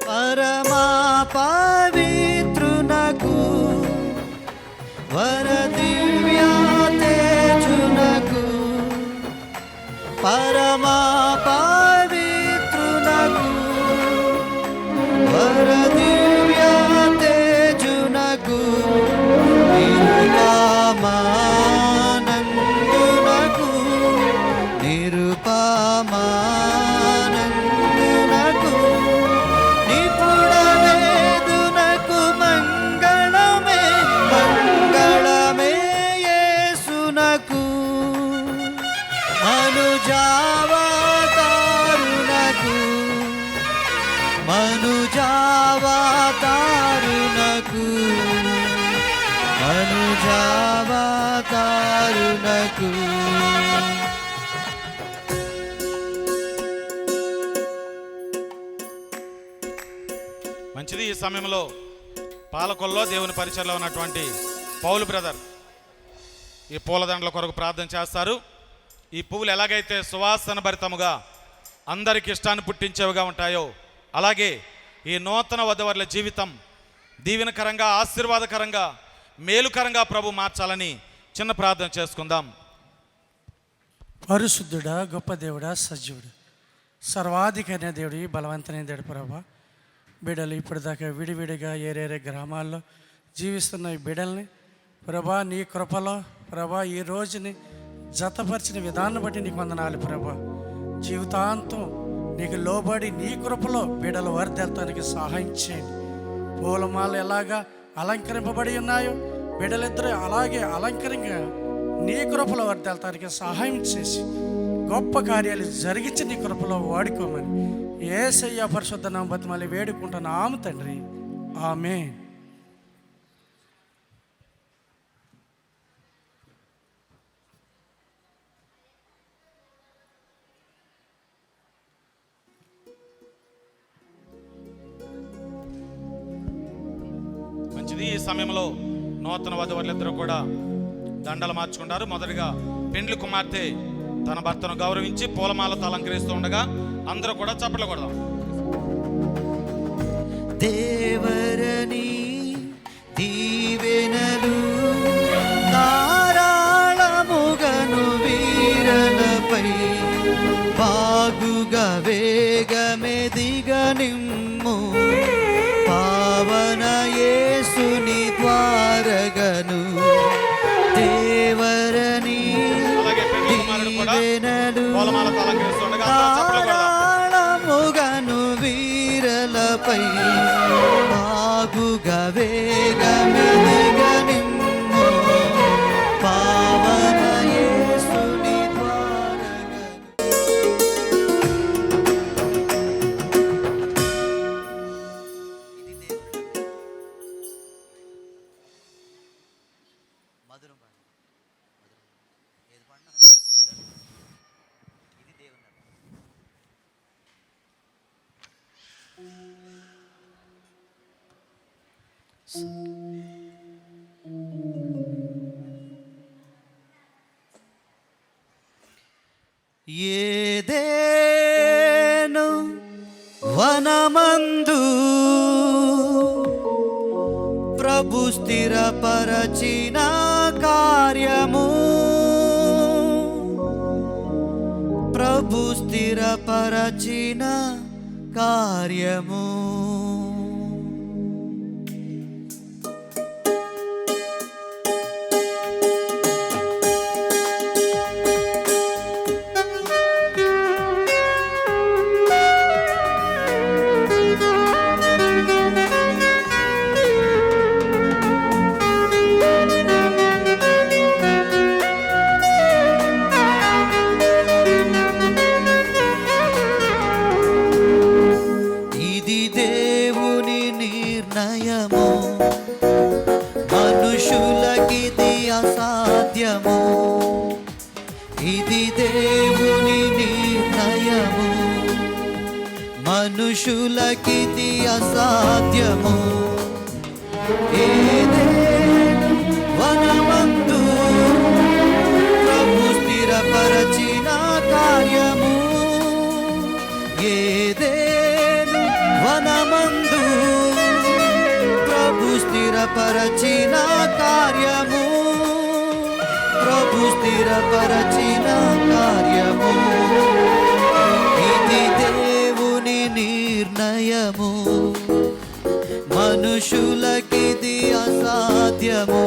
పరమా పవిత్రునకు వరదివ్యా తేజునకు పరమా పవిత్రునకు వరదివ్యా తేజునకు నిరుపమానందునకు నిరుపమానందునకు నిపుణవేదునకు మంగళమే మంగళమే యేసునకు మనుజావతారునకు మనుజావతారునకు మనుజావతారునకు మంచిది. ఈ సమయంలో పాలకొల్లో దేవుని పరిచయలో ఉన్నటువంటి పౌలు బ్రదర్ ఈ పూలదండల కొరకు ప్రార్థన చేస్తారు. ఈ పువ్వులు ఎలాగైతే సువాసన భరితముగా అందరికి ఇష్టాన్ని పుట్టించేవిగా ఉంటాయో అలాగే ఈ నూతన వధువరుల జీవితం దీవెనకరంగా ఆశీర్వాదకరంగా మేలుకరంగా ప్రభు మార్చాలని చిన్న ప్రార్థన చేసుకుందాం. పరిశుద్ధుడా గొప్ప దేవుడా సజీవుడు సర్వాధికారైన దేవుడి బలవంతమైన దేవుడు ప్రభా బిడ్డలు ఇప్పటిదాకా విడివిడిగా ఏరేరే గ్రామాల్లో జీవిస్తున్న ఈ బిడ్డల్ని ప్రభా నీ కృపలో ప్రభా ఈ రోజుని జతపరిచిన విధానం బట్టి నీకు వందనాలు ప్రభా. జీవితాంతం నీకు లోబడి నీ కృపలో బిడ్డలు వర్ధిల్లటానికి సహాయం చేయండి. పూలమాలు ఎలాగా అలంకరింపబడి ఉన్నాయో బిడ్డలిద్దరూ అలాగే అలంకరంగా నీ కృపలో వర్ధిల్లటానికి సహాయం చేసి గొప్ప కార్యాలు జరిగించి నీ కృపలో వాడుకోమని యేసయ్య పరిశుద్ధ నామమున బతిమాలి వేడుకుంటున్నాము తండ్రి. ఆమేన్. మంచిది. ఈ సమయంలో నూతన వధువరులిద్దరూ కూడా దండలు మార్చుకుంటారు. మొదటిగా పెండ్లి కుమార్తె తన భర్తను గౌరవించి పూలమాలతో అలంకరిస్తూ ఉండగా అందరూ కూడా చప్పట్లు కొడదాం. దేవరని దీవెనలు ధారాళముగను వీరలపై బాగుగా వేగమెదిగనిమ్ము పావన యేసుని ద్వారగను దేవరని దీవెనలు ధారాళముగను వీరలపై బాగుగా వేగమెదిగనిమ్ము పావన యేసుని ద్వారగను. ఏదేను వనమందు ప్రభు స్థిరపరచిన కార్యము ప్రభు స్థిరపరచిన కార్యము ఇది దేవుని నిర్ణయము మనుషులకిది అసాధ్యము ఇది దేవుని నిర్ణయము మనుషులకిది అసాధ్యము ఏదేను వనమందు ప్రభు స్థిరపరచిన కార్యము ఏదేను వనమందు ప్రభు స్థిరపరచిన కార్యము ప్రభు స్థిరపరచిన కార్యము ఇది దేవుని నిర్ణయము మనుషులకిది అసాధ్యము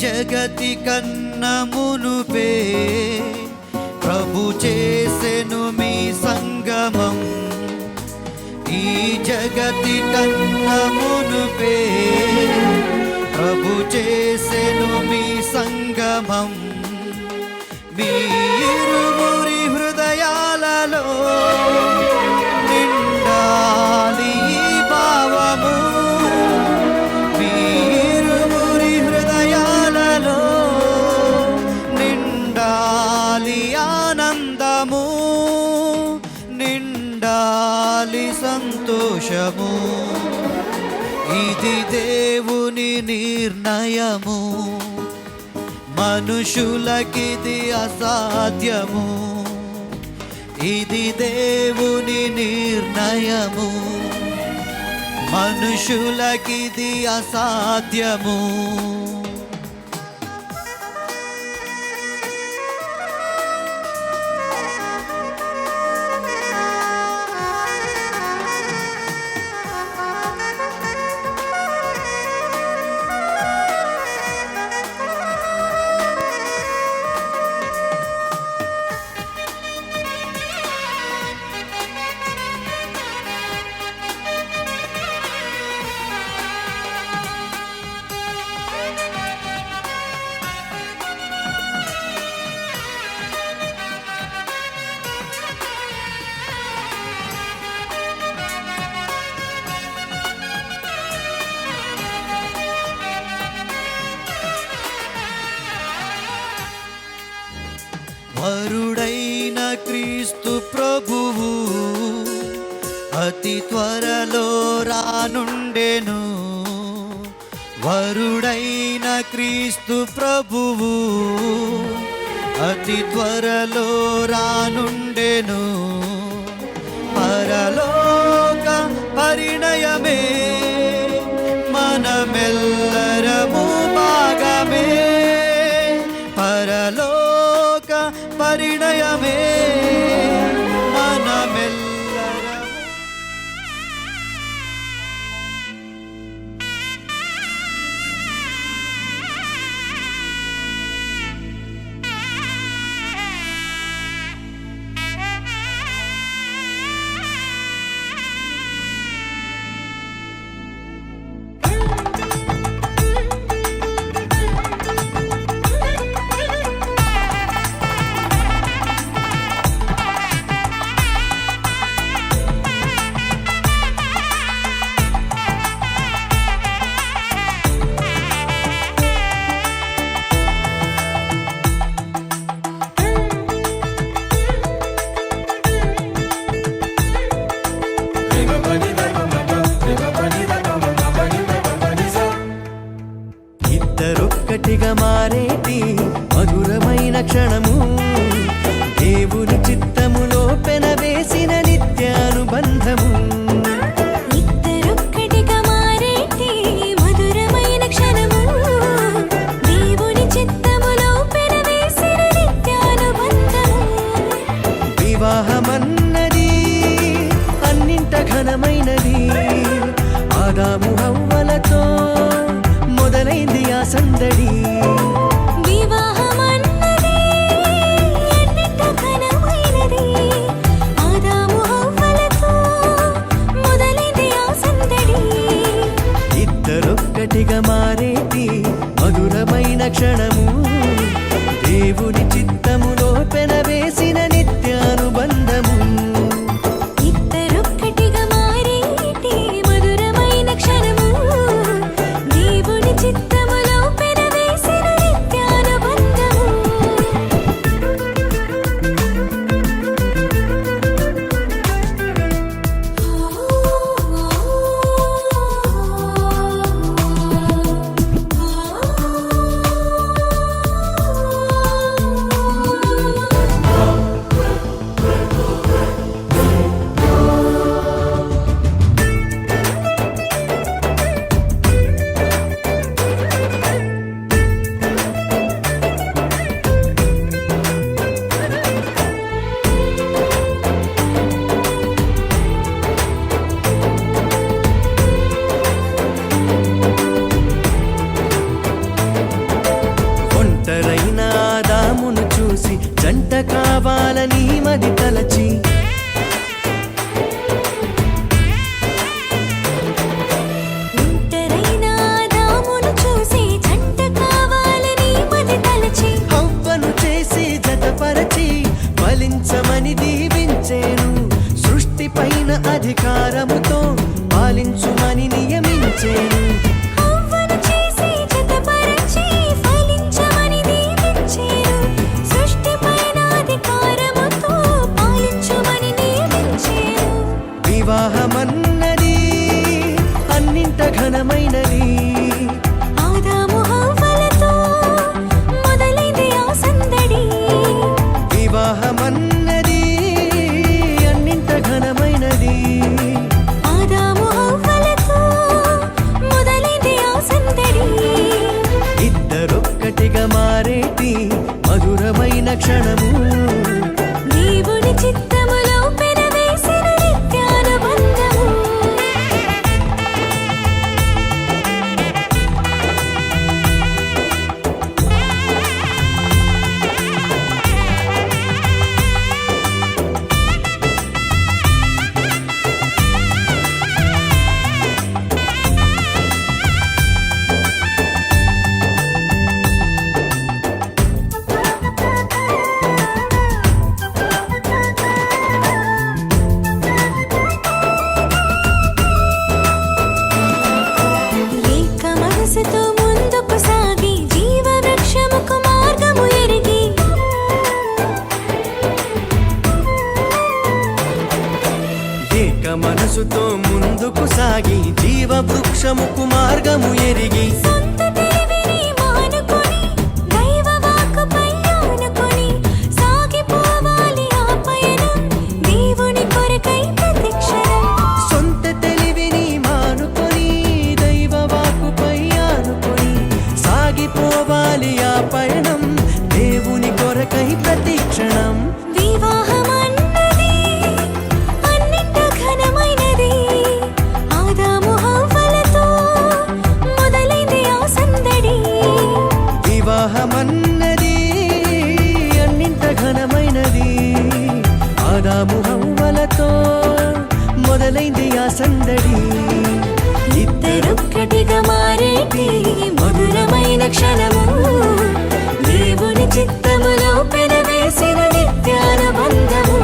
జగతి కన్నమునుపే ప్రభు చేసెను మీ సంగమం ఈ జగతి కన్నమునుపే ప్రభు చేసెను మీ సంగమం మీ ఇరువురి హృదయాలలో నిండాలి ఈ భావము మీ ఇరువురి హృదయాలలో నిండాలి ఆనందము నిండాలి సంతోషము ఇది దేవుని నిర్ణయము మనుషులకిది అసాధ్యము ఇది దేవుని నిర్ణయము మనుషులకిది అసాధ్యము వరుడైన క్రీస్తు ప్రభువు అతి త్వరలో రానుండెను. వరుడైన క్రీస్తు ప్రభువు అతి త్వరలో రానుండెను. పరలోక పరిణయమే మనమెల్లరము భాగమే. పరలోక పరిణయమే మనమెల్లరము. ఇద్దరొక్కటిగా మారేటి మధురమైన క్షణము, దేవుని చిత్తములో పెనవేసిన నిత్యానుబంధము. ఇద్దరొక్కటిగా మారేటి మధురమైన క్షణము, దేవుని చిత్తములో పెనవేసిన నిత్యానుబంధము. వివాహమన్నది అన్నింట ఘనమైనది, ఆదాము హవ్వలతో మొదలైంది ఆ సందడి. వివాహమన్నది అన్నింట ఘనమైనది, ఆదాము హవ్వలతో మొదలైంది ఆ సందడి. ఇద్దరొక్కటిగా మారేటి మధురమైన క్షణము, దేవుని చిత్తములో పెనవేసిన నిత్యానుబంధము. ఇద్దరొక్కటిగా మారేటి మధురమైన క్షణము, దేవుని చిత్తములో పెనవేసిన నిత్యానుబంధము. ఒంటరైన ఆదామును చూసి జంట కావాలని మది తలచి, ఒంటరైన ఆదామును చూసి జంట కావాలని మది తలచి, హవ్వను చేసి జతపరచి ఫలించమని దీవించేను. సృష్టి పైన అధికారముతో పాలించుమని నియమించేను. హవ్వను చేసి జతపరచి ఫలించమని దీవించెను. సృష్టిపైన అధికారముతో పాలించుమని నియమించెను. వివాహమన్నది అన్నింట ఘనమైనది, ఆదాము హవ్వలతో మొదలైంది ఆ సందడి. వివాహమన్నది అన్నింట ఘనమైనది, ఆదాము హవ్వలతో మొదలైంది ఆ సందడి. ఇద్దరొక్కటిగా మారేటి మధురమైన క్షణము, దేవుని చిత్తములో పెనవేసిన నిత్యానుబంధము. మోక్షముకు మార్గము ఎరిగి సొంత తెలివిని మానుకొని దైవ వాక్కుపై ఆనుకొని సాగిపోవాలి ఆ పయనం దేవుని కొరకై ప్రతిక్షణం. సొంత తెలివిని మానుకొని దైవ వాక్కుపై ఆనుకొని సాగిపోవాలి ఆ పయనం దేవుని కొరకై ప్రతిక్షణం. వివాహమన్నది అన్నింట ఘనమైనది, ఆదాము హవ్వలతో మొదలైంది ఆ సందడి. వివాహమన్నది అన్నింట ఘనమైనది, ఆదాము హవ్వలతో మొదలైంది ఆ సందడి. ఇద్దరొక్కటిగా మారేటి మధురమైన క్షణము దేవుని చిత్తములో పెనవేసిన నిత్యానుబంధము.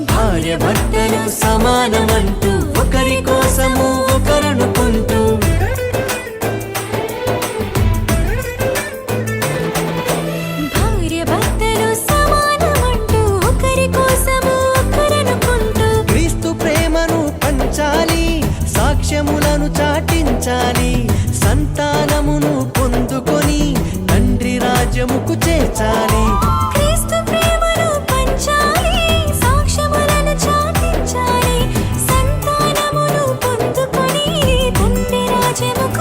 భార్య భర్తలు సమానమంటూ